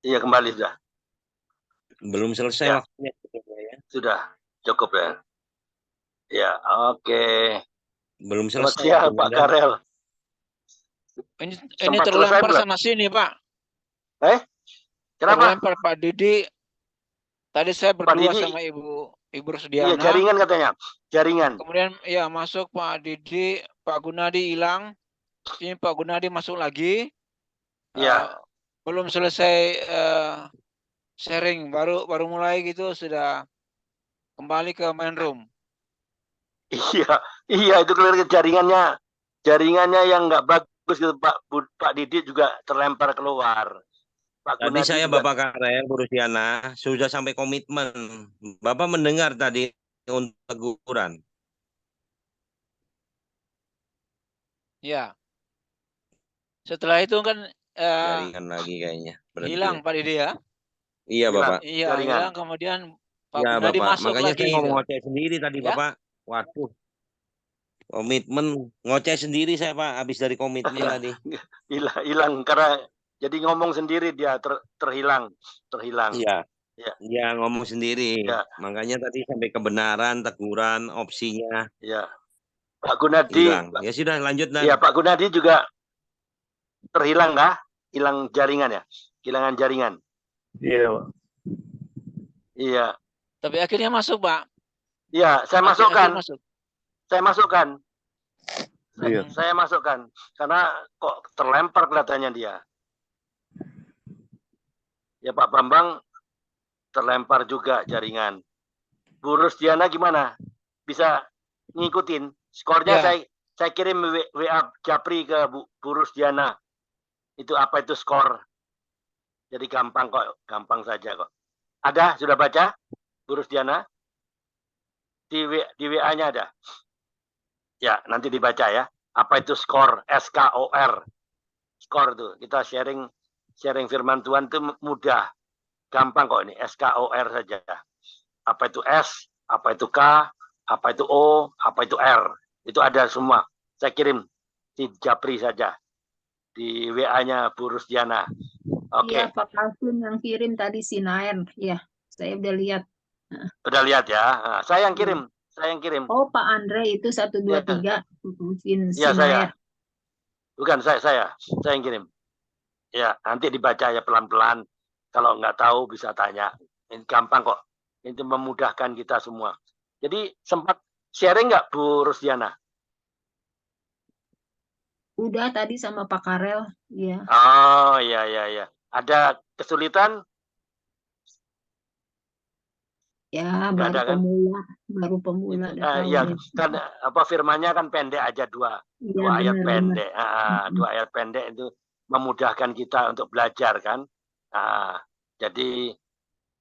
Iya, kembali sudah. Belum selesai Ya. waktunya. Sudah, cukup ya. Ya, oke. Belum Selamat selesai. siang Pak Karel. Ini Sempat terlempar selesai sana sini, Pak. Kenapa? Terlempar Pak Didi. Tadi saya berdua Didi. sama Ibu Iya, Rusdiana. jaringan katanya. Jaringan. Kemudian ya masuk Pak Didi, Pak Gunadi hilang. Ini Pak Gunadi masuk lagi. Iya. Belum selesai sharing, baru mulai gitu sudah kembali ke main room. Iya itu jaringannya yang nggak bagus gitu Pak Didi juga terlempar keluar. Pak Tadi Gunadi saya juga. Bapak Karel, Bu Rusiana, sudah sampai komitmen. Bapak mendengar tadi untuk teguran. Ya. Setelah itu kan Jaringan lagi kayaknya. Berhenti. Hilang Pak Didi ya. Iya Bapak. Iya, hilang kemudian Pak Ya Gunadi Bapak, masuk makanya lagi saya ngomong itu. ngoceh sendiri tadi Ya? Bapak. Waduh. Komitmen ngoceh sendiri saya Pak, habis dari komitmen tadi. Hilang karena jadi ngomong sendiri dia terhilang. Iya. Iya ngomong sendiri. Ya. Makanya tadi sampai kebenaran, teguran, opsinya. Iya. Pak Gunadi. Hilang. Ya sudah lanjut Iya, Pak Gunadi juga terhilang kah? Hilang jaringan ya? Kehilangan jaringan. Iya, Pak. Iya. Tapi akhirnya masuk, Pak. Iya, saya masukkan. Masuk. Saya masukkan. Iya. Saya masukkan. Karena kok terlempar kelihatannya dia. Ya Pak Bambang terlempar juga jaringan. Bu Rusdiana gimana? Bisa ngikutin? Skornya Ya. saya kirim WA Japri ke Bu Rusdiana. Itu apa itu skor? Jadi gampang kok, gampang saja kok. Ada? Sudah baca? Bu Rusdiana? Di WA-nya ada? Ya, nanti dibaca ya. Apa itu skor? SKOR. Skor tuh. Kita sharing firman Tuhan itu mudah. Gampang kok ini. SKOR saja. Apa itu S? Apa itu K? Apa itu O? Apa itu R? Itu ada semua. Saya kirim di Japri saja. Di WA-nya Bu Rusdiana. Oke. Iya, Pak Alvin yang kirim tadi Sinair. Iya, saya udah lihat. Udah lihat ya. Nah, saya yang kirim. Oh, Pak Andre itu 123. Iya, saya. Bukan saya yang kirim. Ya, nanti dibaca ya pelan-pelan. Kalau nggak tahu bisa tanya. Ini gampang kok. Ini memudahkan kita semua. Jadi sempat sharing nggak Bu Rusdiana? Udah tadi sama Pak Karel. Iya. Oh, iya. Ada kesulitan? Ya, Nggak ada, kan? baru pemula. Iya, kan apa firmannya kan pendek aja dua ayat pendek. Dua ayat pendek itu memudahkan kita untuk belajar kan. Jadi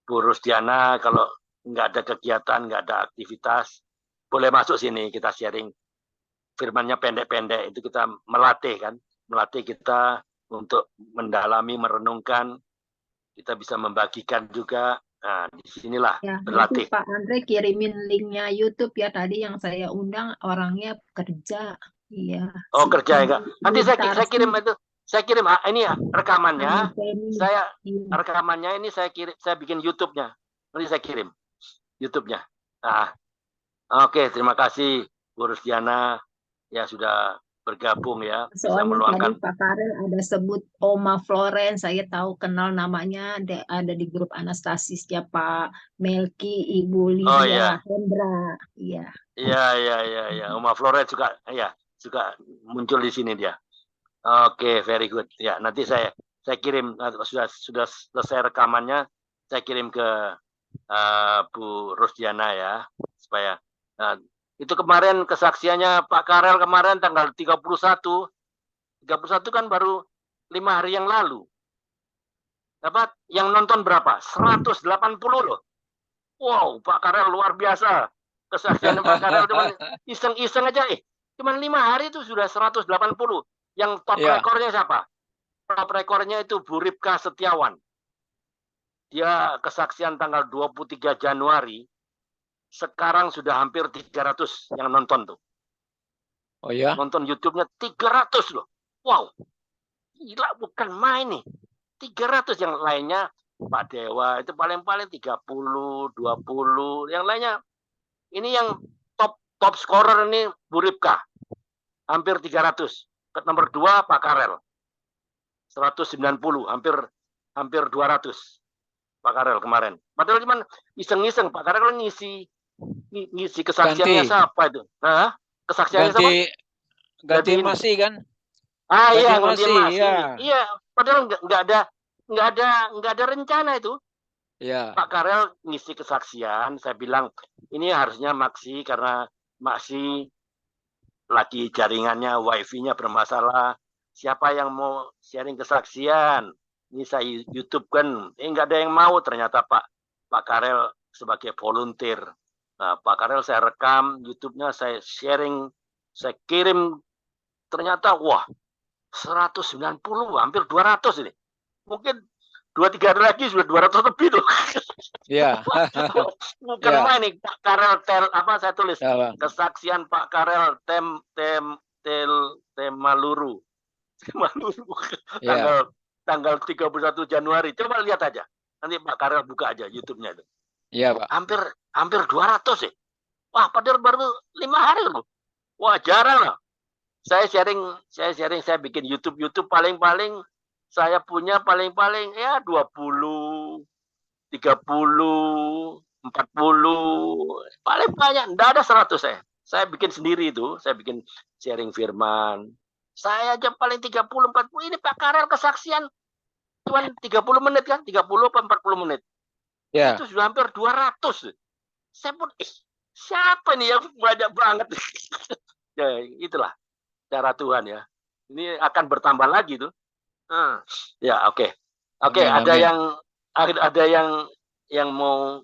Bu Rusdiana kalau nggak ada kegiatan, nggak ada aktivitas, boleh masuk sini kita sharing. Firmannya pendek-pendek itu kita melatih kita untuk mendalami, merenungkan. Kita bisa membagikan juga Nah, disinilah Ya, nanti berlatih. Pak Andre kirimin linknya YouTube ya, tadi yang saya undang orangnya kerja. Iya, Oh, si kerja ya, Kak. Nanti saya Tarsi, kirim itu. Saya kirim ini ya rekamannya. Penny. Saya Iya. rekamannya ini saya kirim, saya bikin YouTube-nya. Nanti saya kirim YouTube-nya. Nah, oke, terima kasih Bu Rusdiana ya sudah bergabung ya, bisa Soalnya tadi meluangkan. Pak Karel ada sebut Oma Florence, saya tahu kenal namanya, ada di grup Anastasis ya Pak Melki, Ibu Oh iya. Lydia Hendra, iya. Iya. Oma Flores juga juga muncul di sini dia. Oke, very good. Ya, nanti saya kirim sudah selesai rekamannya, saya kirim ke Bu Rusdiana ya, supaya itu kemarin kesaksiannya Pak Karel kemarin tanggal 31 kan baru 5 hari yang lalu. Dapat yang nonton berapa? 180 loh. Wow, Pak Karel luar biasa. Kesaksiannya Pak Karel cuman iseng-iseng aja cuman 5 hari itu sudah 180. Yang top rekornya siapa? Top rekornya itu Bu Ripka Setiawan. Dia kesaksian tanggal 23 Januari. Sekarang sudah hampir 300 yang nonton tuh. Oh ya? Nonton YouTube-nya 300 loh. Wow. Gila, bukan main nih. 300 yang lainnya Pak Dewa itu paling-paling 30, 20. Yang lainnya ini yang top scorer ini Bu Ripka. Hampir 300. Nomor 2 Pak Karel. 190, hampir 200. Pak Karel kemarin. Padahal cuman iseng-iseng Pak Karel ngisi kesaksiannya siapa itu? Hah? Kesaksiannya siapa? Ganti masih kan? Iya, ganti masih. Iya, padahal nggak ada rencana itu. Ya. Pak Karel ngisi kesaksian, saya bilang ini harusnya Maksi karena Maksi lagi jaringannya wifi-nya bermasalah. Siapa yang mau sharing kesaksian? Ini saya YouTube kan, nggak ada yang mau ternyata Pak Karel sebagai volunteer. Nah, Pak Karel saya rekam YouTube-nya, saya sharing, saya kirim, ternyata wah 190, hampir 200 ini. Mungkin 2-3 hari lagi sudah 200 lebih tuh. Iya. Bukan main nih Pak Karel saya tulis kesaksian Pak Karel Temaluru. Tanggal 31 Januari. Coba lihat aja. Nanti Pak Karel buka aja YouTube-nya itu. Iya, Pak. Hampir 200 ya. Wah, padahal baru 5 hari loh. Wah, jarang lah. Saya bikin YouTube paling-paling saya punya paling-paling ya 20, 30, 40, paling banyak, enggak ada 100 saya. Saya bikin sendiri itu, saya bikin sharing firman. Saya aja paling 30, 40, ini Pak Karel kesaksian cuma 30 menit kan, 30 atau 40 menit. Ya. Itu sudah hampir 200. Saya pun, siapa nih yang banyak banget? Ya, itulah cara Tuhan ya. Ini akan bertambah lagi tuh. Ya, oke. Oke, ada yang mau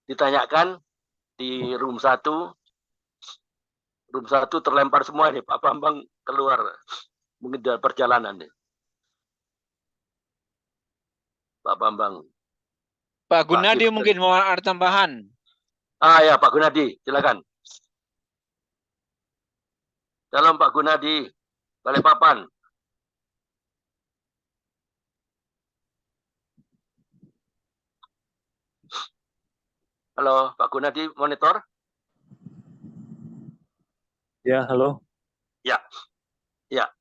ditanyakan di room 1. Room 1 terlempar semua nih, Pak Bambang keluar. Mungkin dalam perjalanan nih. Pak Bambang. Pak Gunadi mungkin mau ada tambahan. Ya, Pak Gunadi, silakan. Salam Pak Gunadi, Balikpapan. Halo, Pak Gunadi, monitor? Ya, halo. Ya,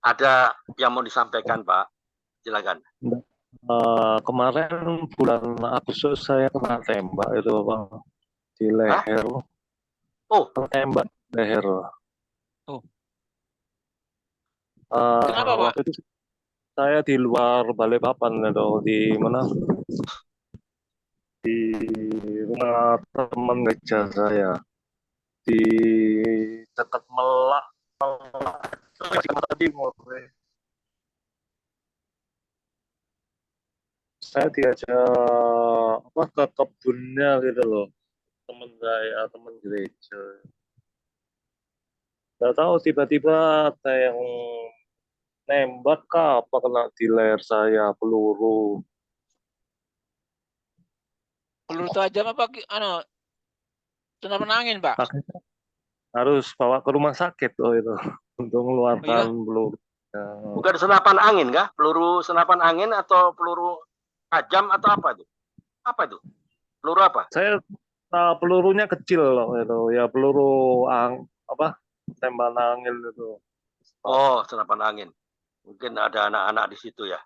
ada yang mau disampaikan, Pak. Silakan. Kemarin bulan Agustus saya kena tembak itu, Bang, di leher. Tembak leher. Kenapa, Pak? Waktu itu saya di luar Balikpapan itu, di mana? Di rumah teman gereja saya di dekat Melak Timur. Saya diajak ke kebunnya gitu loh, teman saya, teman gereja. Nggak tahu tiba-tiba ada yang nembak apa kena di leher saya peluru. peluru tajam apa senapan angin, Pak? Akhirnya harus bawa ke rumah sakit itu untuk mengeluarkan peluru. Ya. Bukan senapan angin kah? Peluru senapan angin atau peluru tajam atau apa itu? Apa itu? Peluru apa? Saya pelurunya kecil loh itu, ya peluru tembakan angin itu. Oh, senapan angin. Mungkin ada anak-anak di situ ya.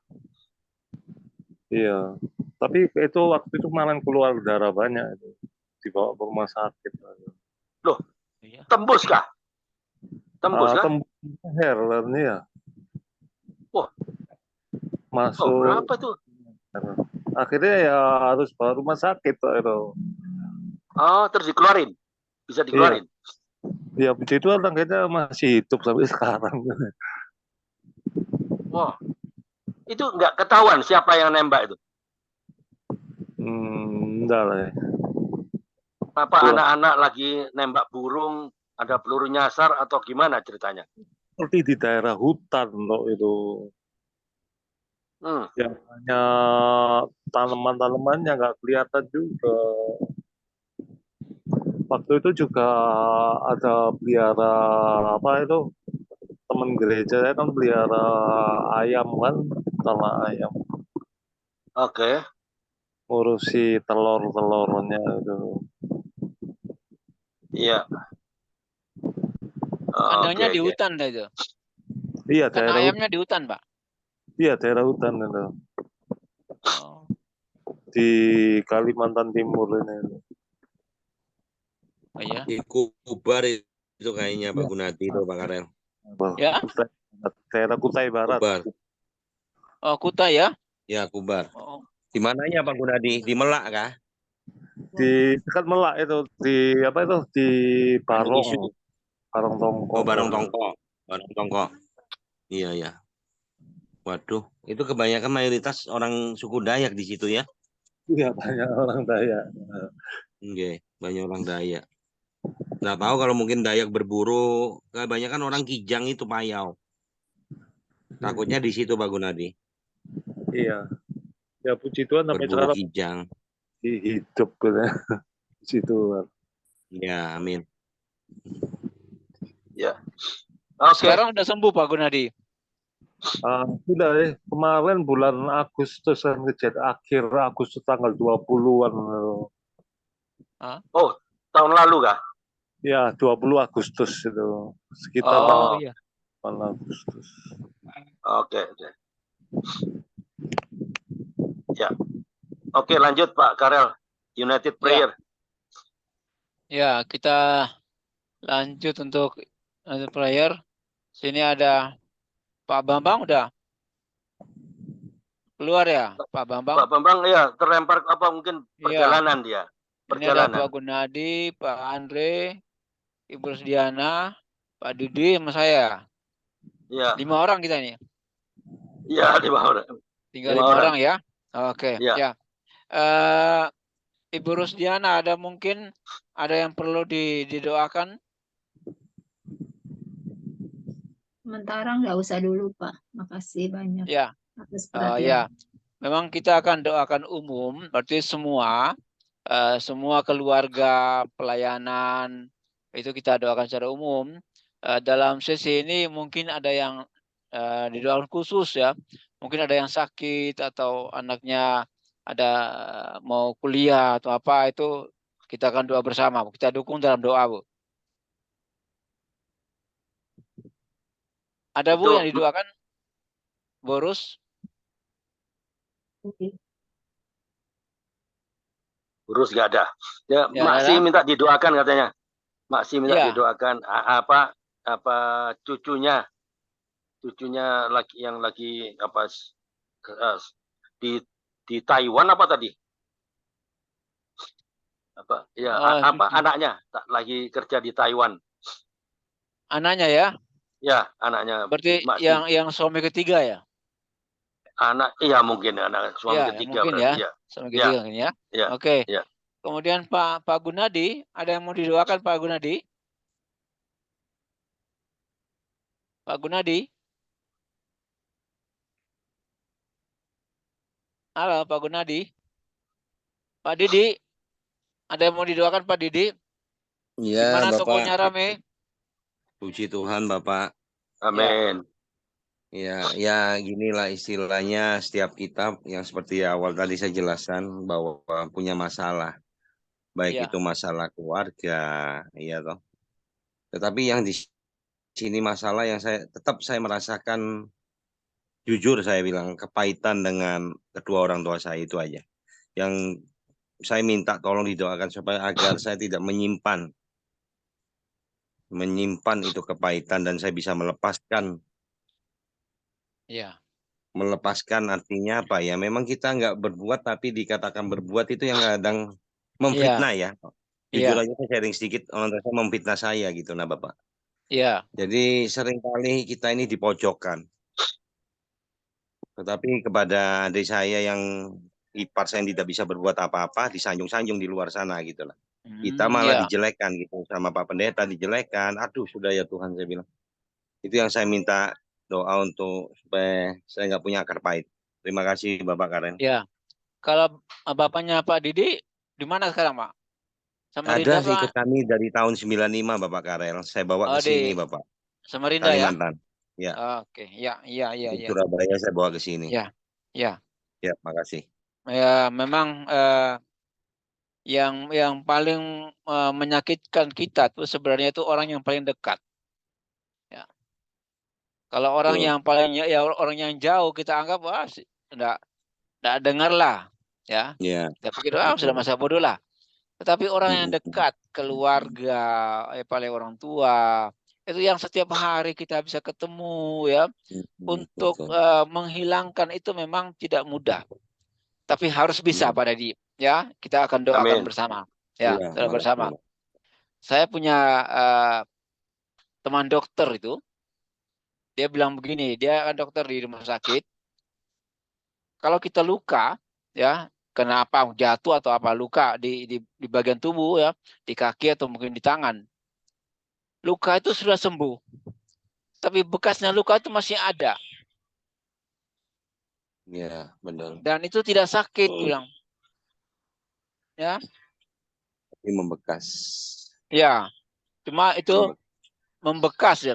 Iya. Tapi itu waktu itu malah keluar darah banyak itu. Dibawa ke rumah sakit. Loh, tembus kah? Tembus kah? Tembus leher ini ya. Wah. Masuk. Oh, berapa tuh? Akhirnya ya harus bawa rumah sakit itu. Oh, terus dikeluarin? Bisa dikeluarin? Iya, puji Tuhan akhirnya masih hidup sampai sekarang. Wah, itu nggak ketahuan siapa yang nembak itu? Enggak lah ya. Apa anak-anak lagi nembak burung, ada peluru nyasar atau gimana ceritanya? Seperti di daerah hutan loh itu. Yang hanya tanaman-tanamannya nggak kelihatan juga. Waktu itu juga ada pelihara teman gereja saya kan pelihara ayam kan, ternak ayam. Oke. Ngurusi telur-telurnya itu. Iya. Kandangnya di hutan dah itu. Iya, kan daerah ayamnya di hutan, Pak. Iya, daerah hutan itu. Oh. Di Kalimantan Timur ini. Oh, iya. Di Kubar itu kayaknya Pak Gunadi itu Pak Karel. Ya. Daerah Kutai Barat. Kubar. Oh, Kutai ya? Ya, Kubar. Oh. Di mananya Pak Gunadi? Di Melak kah? Di dekat Melak itu, di Barong. Barong Tongko. Oh, Barong Tongko. Barong Tongko. Iya, ya. Waduh, itu kebanyakan mayoritas orang suku Dayak di situ ya? Iya, banyak orang Dayak. Oke, banyak orang Dayak. Nggak tahu kalau mungkin Dayak berburu, kebanyakan orang Kijang itu Payau. Takutnya di situ Pak Gunadi. Iya. Ya puji Tuhan sampai Berburu sekarang Kijang. hidup gitu. Puji Tuhan. Ya, amin. Ya. Oke. Sekarang udah sembuh Pak Gunadi. Sudah kemarin bulan Agustus akhir Agustus tanggal 20-an. Oh, tahun lalu kah? Ya, 20 Agustus itu. Sekitar bulan Agustus. Oke. Ya. Oke, lanjut Pak Karel. United Prayer. Ya, kita lanjut untuk prayer. Sini ada Pak Bambang udah keluar ya, Pak Bambang? Pak Bambang ya terlempar apa mungkin perjalanan dia. Perjalanan. Ini ada Pak Gunadi, Pak Andre, Ibu Rusdiana, Pak Didi sama saya. Ya. 5 orang kita ini. Iya, 5 orang. Tinggal 5 orang ya. Oke. Ya. Ibu Rusdiana mungkin ada yang perlu didoakan? Sementara nggak usah dulu Pak. Makasih banyak. Ya. Atas perhatian. Memang kita akan doakan umum, berarti semua keluarga pelayanan itu kita doakan secara umum. Dalam sesi ini mungkin ada yang didoakan khusus ya. Mungkin ada yang sakit atau anaknya ada mau kuliah atau apa, itu kita akan doa bersama. Kita dukung dalam doa, Bu. Ada Bu yang didoakan? Borus? Borus nggak ada. Ya, Maksi minta didoakan katanya. Maksi minta didoakan apa cucunya yang lagi apa di Taiwan apa tadi? Apa ya anaknya lagi kerja di Taiwan. Anaknya ya? Ya, anaknya. Berarti yang suami ketiga ya? Iya mungkin anak suami ketiga mungkin berarti ya. Suami ketiga mungkin ya. Oke. Ya. Kemudian Pak Gunadi, ada yang mau didoakan Pak Gunadi? Pak Gunadi? Halo Pak Gunadi? Pak Didi? Ada yang mau didoakan Pak Didi? Iya, Gimana Bapak. tokonya rame? Puji Tuhan, Bapak. Amin. Ya, ginilah istilahnya setiap kita yang seperti awal tadi saya jelaskan bahwa punya masalah. Baik Ya. itu masalah keluarga, iya toh. Tetapi yang di sini masalah yang tetap saya merasakan, jujur saya bilang, kepahitan dengan kedua orang tua saya itu aja. Yang saya minta tolong didoakan supaya agar saya tidak menyimpan itu kepahitan dan saya bisa melepaskan. Ya. Melepaskan artinya apa ya? Memang kita nggak berbuat tapi dikatakan berbuat itu yang kadang memfitnah ya. Jujur aja saya sharing sedikit, orang tua saya memfitnah saya gitu, nah Bapak. Iya. Jadi seringkali kita ini dipojokkan. Tetapi kepada adik saya yang ipar saya yang tidak bisa berbuat apa-apa, disanjung-sanjung di luar sana gitu lah. Kita malah dijelekan gitu sama Pak Pendeta, dijelekan. Aduh sudah ya Tuhan, saya bilang. Itu yang saya minta doa untuk supaya saya nggak punya akar pahit. Terima kasih Bapak Karen. Ya, kalau bapaknya Pak Didi di mana sekarang Pak? Samarinda, ada sih ikut kami dari tahun 95 Bapak Karel. Saya bawa ke sini Bapak. Samarinda Kalimantan. Ya. Oke, ya. Di Surabaya saya bawa ke sini. Ya. Ya, makasih. Ya, memang yang paling menyakitkan kita tuh sebenarnya itu orang yang paling dekat. Ya. Kalau orang yang paling orang yang jauh kita anggap enggak dengar lah, ya. Kita pikir sudah masa bodoh lah. Tetapi orang yang dekat, keluarga, paling orang tua, itu yang setiap hari kita bisa ketemu ya, untuk menghilangkan itu memang tidak mudah. Tapi harus bisa Pak Dadi, ya. Kita akan doakan bersama, ya, bersama. Saya punya teman dokter itu, dia bilang begini, dia kan dokter di rumah sakit. Kalau kita luka, ya, kenapa jatuh atau apa luka di bagian tubuh ya, di kaki atau mungkin di tangan, luka itu sudah sembuh, tapi bekasnya luka itu masih ada. Ya, benar. Dan itu tidak sakit, bilang. Ya. Tapi membekas. Ya, cuma itu membekas ya.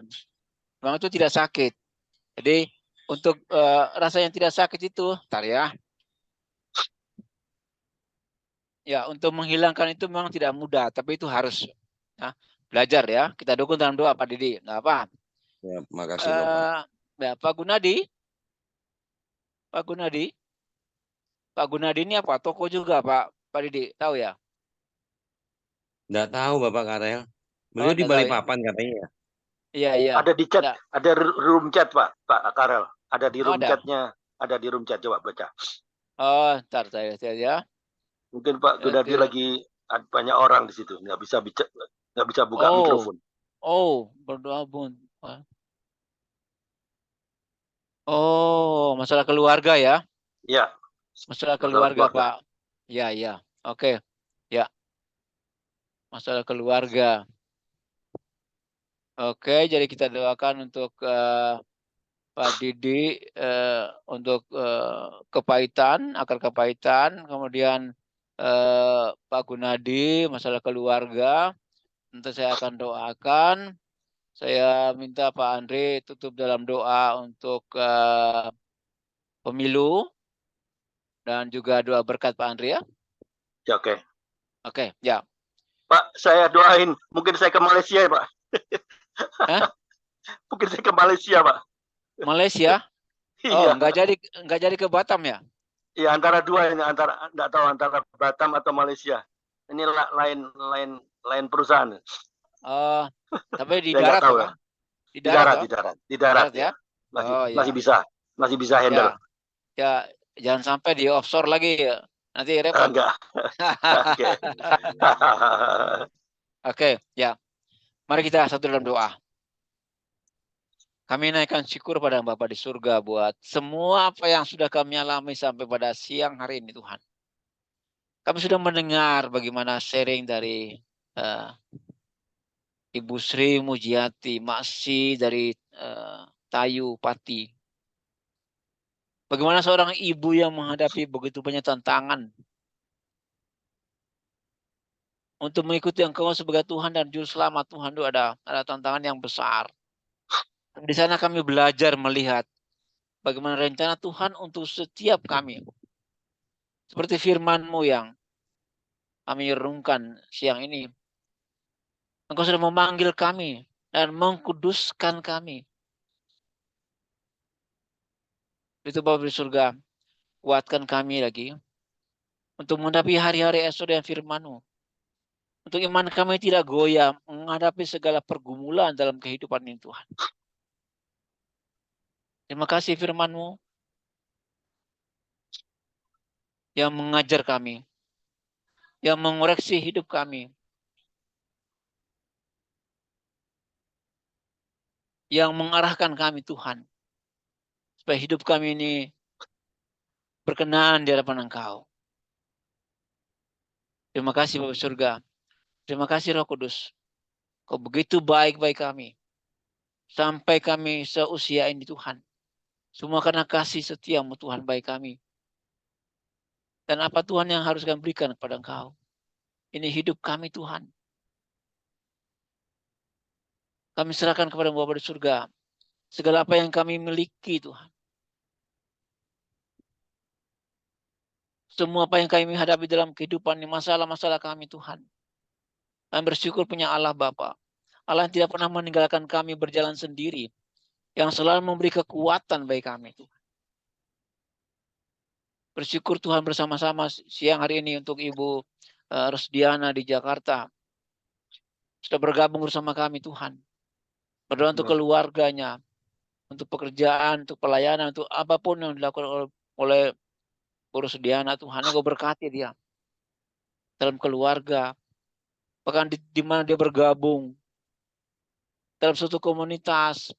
Memang itu tidak sakit. Jadi untuk rasa yang tidak sakit itu, tar ya. Ya, untuk menghilangkan itu memang tidak mudah, tapi itu harus ya, belajar ya. Kita dukung dalam doa Pak Didi, nggak apa. Ya, makasih Bapak. Ya, Pak Gunadi. Pak Gunadi ini apa? Toko juga Pak Didi, tahu ya? Nggak tahu Bapak Karel. Beliau di Balikpapan katanya ya. Iya. Ada di chat, ada room chat Pak Karel. Ada di room chatnya, ada di room chat, coba baca. Oh, ntar saya ya. Mungkin Pak Gunadi lagi banyak orang di situ, nggak bisa buka mikrofon. Oh, berdoa bun. Oh, masalah keluarga ya? Iya. Masalah keluarga Pak. Ya. Oke. Ya. Masalah keluarga. Oke, jadi kita doakan untuk Pak Didi untuk kepahitan, akar kepahitan, kemudian Pak Gunadi masalah keluarga. Nanti saya akan doakan. Saya minta Pak Andre tutup dalam doa untuk pemilu dan juga doa berkat Pak Andre ya. Ya, oke. Oke, ya. Pak, saya doain, mungkin saya ke Malaysia ya Pak. Mungkin saya ke Malaysia Pak. Malaysia? Oh, nggak jadi ke Batam ya? Iya, antara dua ini, nggak tahu antara Batam atau Malaysia. Ini lain perusahaan. Oh, tapi di darat ya, Pak? Di darat ya. Masih bisa handle. Ya, jangan sampai di offshore lagi ya. Nanti repot. Enggak. Oke, ya. Mari kita satu dalam doa. Kami naikkan syukur pada Bapa di surga buat semua apa yang sudah kami alami sampai pada siang hari ini Tuhan. Kami sudah mendengar bagaimana sharing dari Ibu Sri Mujiati, Maksi dari Tayu Pati. Bagaimana seorang ibu yang menghadapi begitu banyak tantangan. Untuk mengikuti Engkau sebagai Tuhan dan Juru Selamat Tuhan itu ada tantangan yang besar. Di sana kami belajar melihat bagaimana rencana Tuhan untuk setiap kami. Seperti firman-Mu yang kami renungkan siang ini. Engkau sudah memanggil kami dan mengkuduskan kami. Itu Bapa di surga, kuatkan kami lagi untuk menghadapi hari-hari esok dengan firman-Mu. Untuk iman kami tidak goyah menghadapi segala pergumulan dalam kehidupan ini Tuhan. Terima kasih firman-Mu yang mengajar kami, yang mengoreksi hidup kami, yang mengarahkan kami Tuhan, supaya hidup kami ini berkenan di hadapan Engkau. Terima kasih Bapa surga. Terima kasih Roh Kudus. Kau begitu baik bagi kami. Sampai kami seusia ini Tuhan. Semua karena kasih setiamu Tuhan bagi kami. Dan apa Tuhan yang harus kami berikan kepada Engkau? Ini hidup kami Tuhan. Kami serahkan kepada Bapa di surga. Segala apa yang kami miliki Tuhan. Semua apa yang kami hadapi dalam kehidupan ini, masalah-masalah kami Tuhan. Kami bersyukur punya Allah Bapa. Allah yang tidak pernah meninggalkan kami berjalan sendiri. Yang selalu memberi kekuatan bagi kami. Bersyukur Tuhan bersama-sama siang hari ini untuk Ibu Rusdiana di Jakarta. Sudah bergabung bersama kami Tuhan. Berdoa untuk keluarganya. Untuk pekerjaan, untuk pelayanan, untuk apapun yang dilakukan oleh Bu Rusdiana Tuhan. Engkau berkati dia. Dalam keluarga. Bahkan di mana dia bergabung. Dalam suatu komunitas.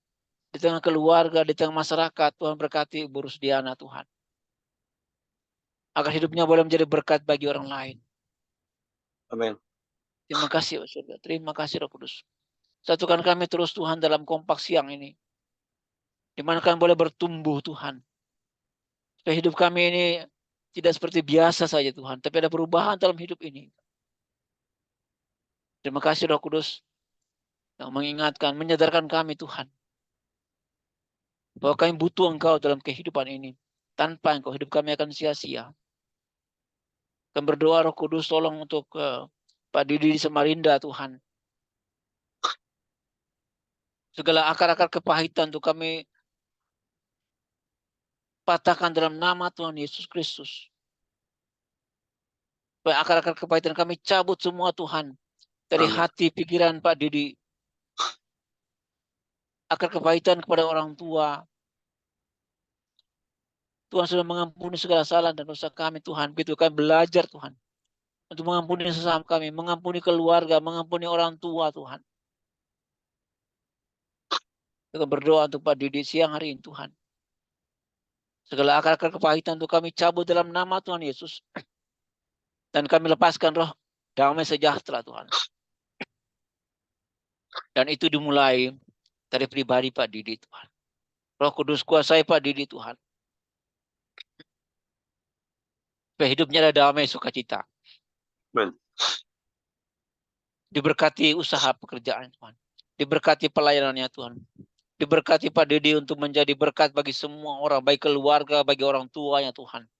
Di tengah keluarga, di tengah masyarakat. Tuhan berkati Bu Rusdiana Tuhan. Agar hidupnya boleh menjadi berkat bagi orang lain. Amin. Terima kasih, Saudara. Terima kasih, Roh Kudus. Satukan kami terus, Tuhan, dalam kompak siang ini. Di mana kami boleh bertumbuh, Tuhan. Supaya hidup kami ini tidak seperti biasa saja, Tuhan. Tapi ada perubahan dalam hidup ini. Terima kasih, Roh Kudus. Yang mengingatkan, menyadarkan kami, Tuhan. Bahwa kami butuh Engkau dalam kehidupan ini. Tanpa Engkau, hidup kami akan sia-sia. Kami berdoa, Roh Kudus, tolong untuk Pak Didi di Samarinda, Tuhan. Segala akar-akar kepahitan untuk kami patahkan dalam nama Tuhan Yesus Kristus. Supaya akar-akar kepahitan kami cabut semua, Tuhan. Dari hati, pikiran Pak Didi. Akar kepahitan kepada orang tua. Tuhan sudah mengampuni segala salah dan dosa kami, Tuhan. Begitu kami belajar, Tuhan. Untuk mengampuni sesama kami, mengampuni keluarga, mengampuni orang tua, Tuhan. Kita berdoa untuk Pak Didi siang hari ini, Tuhan. Segala akar-akar kepahitan untuk kami cabut dalam nama Tuhan Yesus. Dan kami lepaskan roh damai sejahtera, Tuhan. Dan itu dimulai dari pribadi Pak Didi, Tuhan. Roh Kudus kuasai Pak Didi, Tuhan. Supaya hidupnya ada damai sukacita. Diberkati usaha pekerjaan, Tuhan. Diberkati pelayanannya, Tuhan. Diberkati Pak Didi untuk menjadi berkat bagi semua orang, baik keluarga, bagi orang tuanya, Tuhan.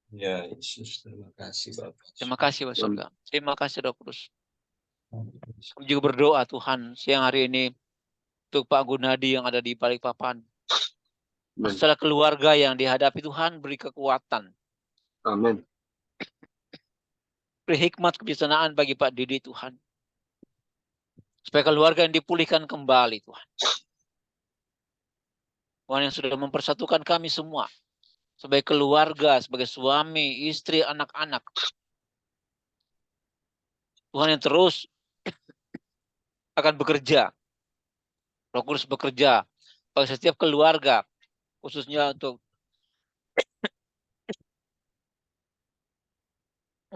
Ya, Yesus, terima kasih, Bapak. Terima kasih, Pak Surga. Terima kasih, Roh Kudus. Kami juga berdoa, Tuhan, siang hari ini untuk Pak Gunadi yang ada di Balikpapan. Masalah keluarga yang dihadapi, Tuhan, beri kekuatan. Amin. Beri hikmat kebijaksanaan bagi Pak Didi, Tuhan. Supaya keluarga yang dipulihkan kembali, Tuhan. Tuhan yang sudah mempersatukan kami semua. Sebagai keluarga, sebagai suami, istri, anak-anak. Tuhan yang terus akan bekerja. Roh Kudus bekerja bagi setiap keluarga. Khususnya untuk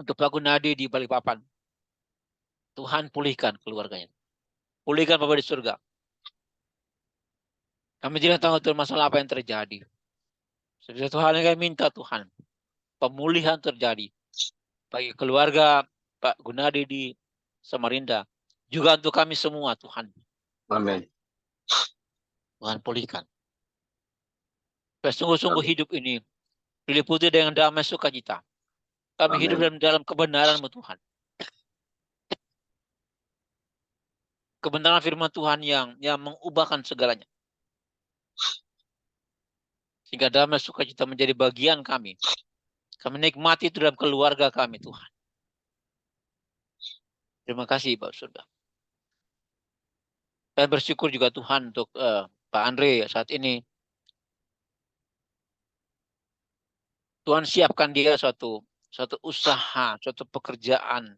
Pak Gunadi di Balikpapan. Tuhan pulihkan keluarganya. Pulihkan Bapa di surga. Kami tidak tahu masalah apa yang terjadi. Satu hal yang kami minta, Tuhan. Pemulihan terjadi. Bagi keluarga Pak Gunadi di Samarinda, juga untuk kami semua Tuhan. Amin. Tuhan pulihkan. Supaya sungguh-sungguh hidup ini diliputi dengan damai sukacita. Kami Amin. hidup dalam kebenaran-Mu Tuhan. Kebenaran firman Tuhan yang mengubahkan segalanya. Sehingga damai sukacita menjadi bagian kami. Kami nikmati itu dalam keluarga kami Tuhan. Terima kasih Bapak Surga. Saya bersyukur juga Tuhan untuk Pak Andre saat ini. Tuhan siapkan dia suatu usaha, suatu pekerjaan.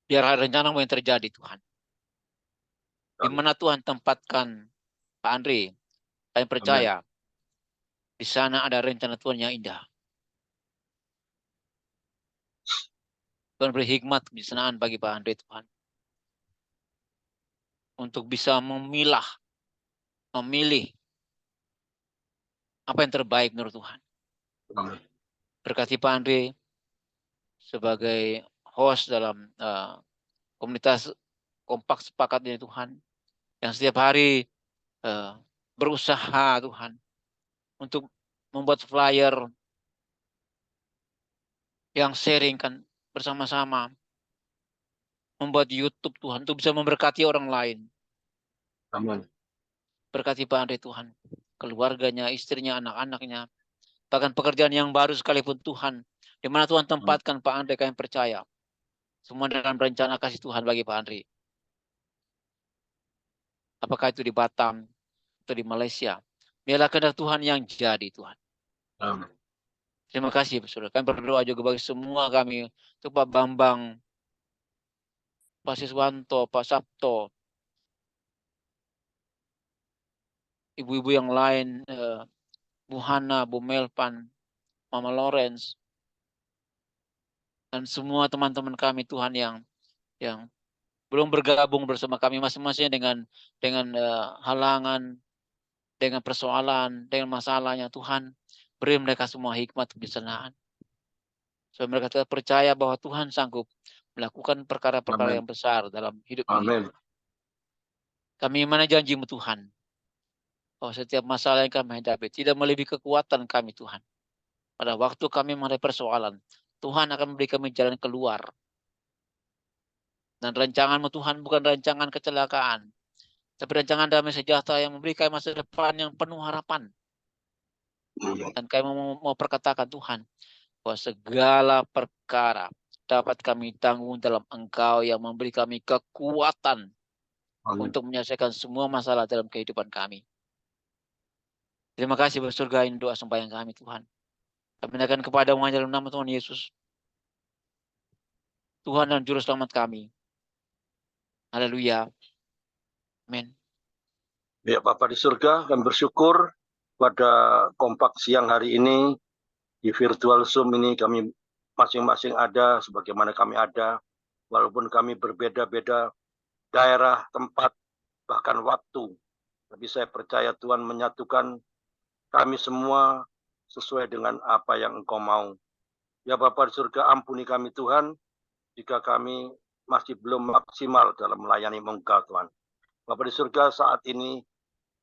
Biar ada rencana yang terjadi Tuhan. Di mana Tuhan tempatkan Pak Andre, saya percaya di sana ada rencana Tuhan yang indah. Tuhan beri hikmat kebijaksanaan bagi Pak Andre Tuhan. Untuk bisa memilih apa yang terbaik menurut Tuhan. Berkati Pak Andre sebagai host dalam komunitas kompak sepakat ini Tuhan. Yang setiap hari berusaha Tuhan untuk membuat flyer yang sharing kan bersama-sama. Membuat YouTube Tuhan untuk bisa memberkati orang lain. Amin. Berkati Pak Andre Tuhan. Keluarganya, istrinya, anak-anaknya. Bahkan pekerjaan yang baru sekalipun Tuhan. Di mana Tuhan tempatkan Pak Andre kami percaya. Semua dalam rencana kasih Tuhan bagi Pak Andre. Apakah itu di Batam atau di Malaysia. Biarlah kehendak Tuhan yang jadi Tuhan. Amin. Terima kasih Saudara. Kami berdoa juga bagi semua kami. Untuk Pak Bambang, Pak Siswanto, Pak Sabto, ibu-ibu yang lain, Bu Hana, Bu Melpan, Mama Lawrence, dan semua teman-teman kami Tuhan yang belum bergabung bersama kami masing-masing dengan halangan, dengan persoalan, dengan masalahnya Tuhan, beri mereka semua hikmat kebijaksanaan. Supaya mereka tetap percaya bahwa Tuhan sanggup melakukan perkara-perkara yang besar dalam hidup ini. Amin. Kami mana janji-Mu Tuhan, bahwa setiap masalah yang kami hadapi tidak melebihi kekuatan kami Tuhan. Pada waktu kami menghadapi persoalan, Tuhan akan memberi kami jalan keluar. Dan rancangan-Mu Tuhan bukan rancangan kecelakaan, tapi rancangan damai sejahtera yang memberikan masa depan yang penuh harapan. Dan kami mau perkatakan Tuhan, bahwa segala perkara dapat kami tanggung dalam Engkau yang memberi kami kekuatan untuk menyelesaikan semua masalah dalam kehidupan kami. Terima kasih bersurga ini doa sembahyang kami Tuhan. Kami akan kepada dalam nama Tuhan Yesus. Tuhan dan Juru Selamat kami. Haleluya. Amin. Ya Bapa di surga, kami bersyukur pada kompak siang hari ini di virtual Zoom ini kami masing-masing ada sebagaimana kami ada, walaupun kami berbeda-beda daerah, tempat, bahkan waktu. Tapi saya percaya Tuhan menyatukan kami semua sesuai dengan apa yang Engkau mau. Ya Bapa di surga, ampuni kami Tuhan jika kami masih belum maksimal dalam melayani Engkau Tuhan. Bapa di surga, saat ini,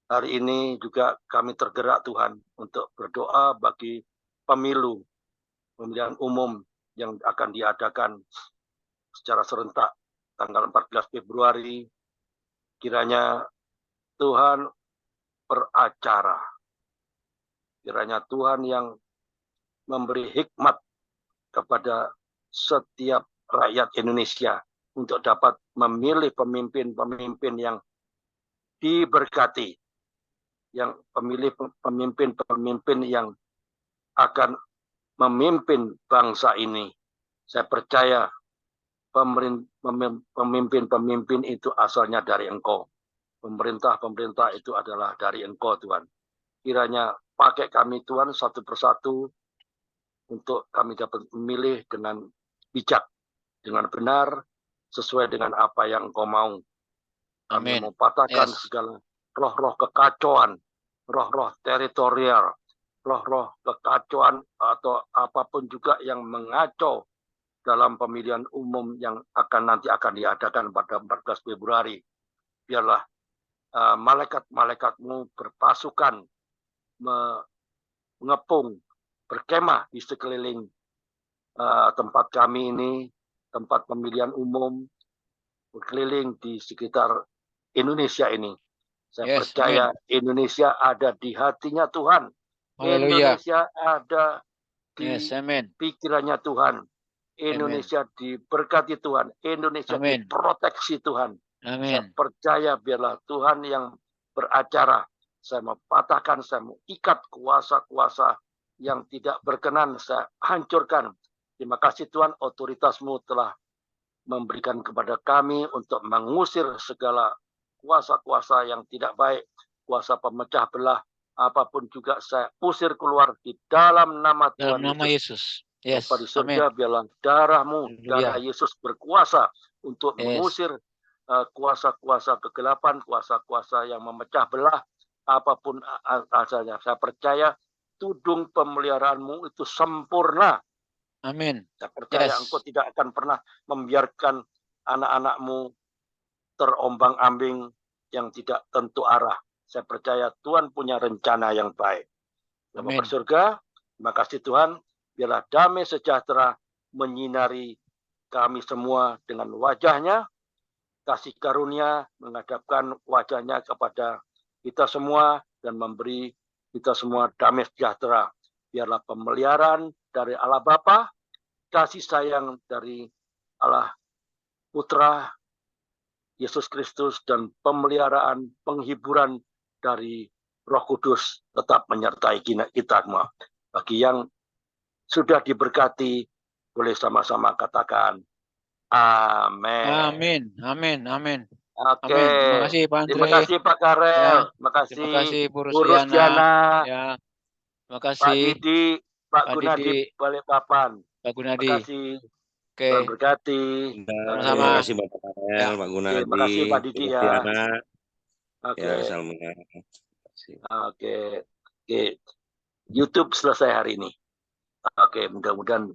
hari ini juga kami tergerak Tuhan untuk berdoa bagi pemilu, pemilihan umum yang akan diadakan secara serentak tanggal 14 Februari. Kiranya Tuhan beracara. Kiranya Tuhan yang memberi hikmat kepada setiap rakyat Indonesia untuk dapat memilih pemimpin-pemimpin yang diberkati, yang pemilih pemimpin-pemimpin yang akan memimpin bangsa ini. Saya percaya pemimpin-pemimpin itu asalnya dari Engkau. Pemerintah-pemerintah itu adalah dari Engkau Tuhan. Kiranya pakai kami Tuhan satu persatu untuk kami dapat memilih dengan bijak, dengan benar, sesuai dengan apa yang Engkau mau. Kami mau patahkan segala roh-roh kekacauan, roh-roh teritorial, roh-roh kekacauan atau apapun juga yang mengacau dalam pemilihan umum yang nanti akan diadakan pada 14 Februari. Biarlah malaikat-malaikatmu berpasukan mengepung, berkemah di sekeliling tempat kami ini, tempat pemilihan umum, berkeliling di sekitar Indonesia ini. Saya percaya Indonesia ada di hatinya Tuhan. Indonesia ada di pikirannya Tuhan. Indonesia diberkati Tuhan. Indonesia diproteksi Tuhan. Saya percaya biarlah Tuhan yang beracara. Saya mempatahkan, saya mengikat kuasa-kuasa yang tidak berkenan. Saya hancurkan. Terima kasih Tuhan, otoritasmu telah memberikan kepada kami untuk mengusir segala kuasa-kuasa yang tidak baik, kuasa pemecah belah, apapun juga saya usir keluar di dalam nama Tuhan Yesus. Bapa di surga, biarlah darahmu, darah Yesus berkuasa untuk mengusir kuasa-kuasa kegelapan, kuasa-kuasa yang memecah belah, apapun asalnya. Saya percaya tudung pemeliharaanmu itu sempurna. Amin. Saya percaya engkau tidak akan pernah membiarkan anak-anakmu terombang-ambing yang tidak tentu arah. Saya percaya Tuhan punya rencana yang baik. Bapa surga, terima kasih Tuhan. Biarlah damai sejahtera menyinari kami semua dengan wajahnya. Kasih karunia menghadapkan wajahnya kepada kita semua dan memberi kita semua damai sejahtera. Biarlah pemeliharaan dari Allah Bapa, kasih sayang dari Allah Putra, Yesus Kristus, dan pemeliharaan, penghiburan dari Roh Kudus tetap menyertai kita semua. Bagi yang sudah diberkati, boleh sama-sama katakan amin. Amin, amin, amin. Oke. Terima kasih Pak Andre. Terima kasih Pak Karel. Terima kasih Bu Bu Rusdiana. Ya. Terima Pak kasih Didi, Pak Gunadi Balikpapan. Pak Gunadi. Terima kasih. Oke. Tuhan berkati. Terima kasih Bapak Karel, Pak Gunadi. Terima kasih Pak Didi ya. Oke. Oke. YouTube selesai hari ini. Oke, mudah-mudahan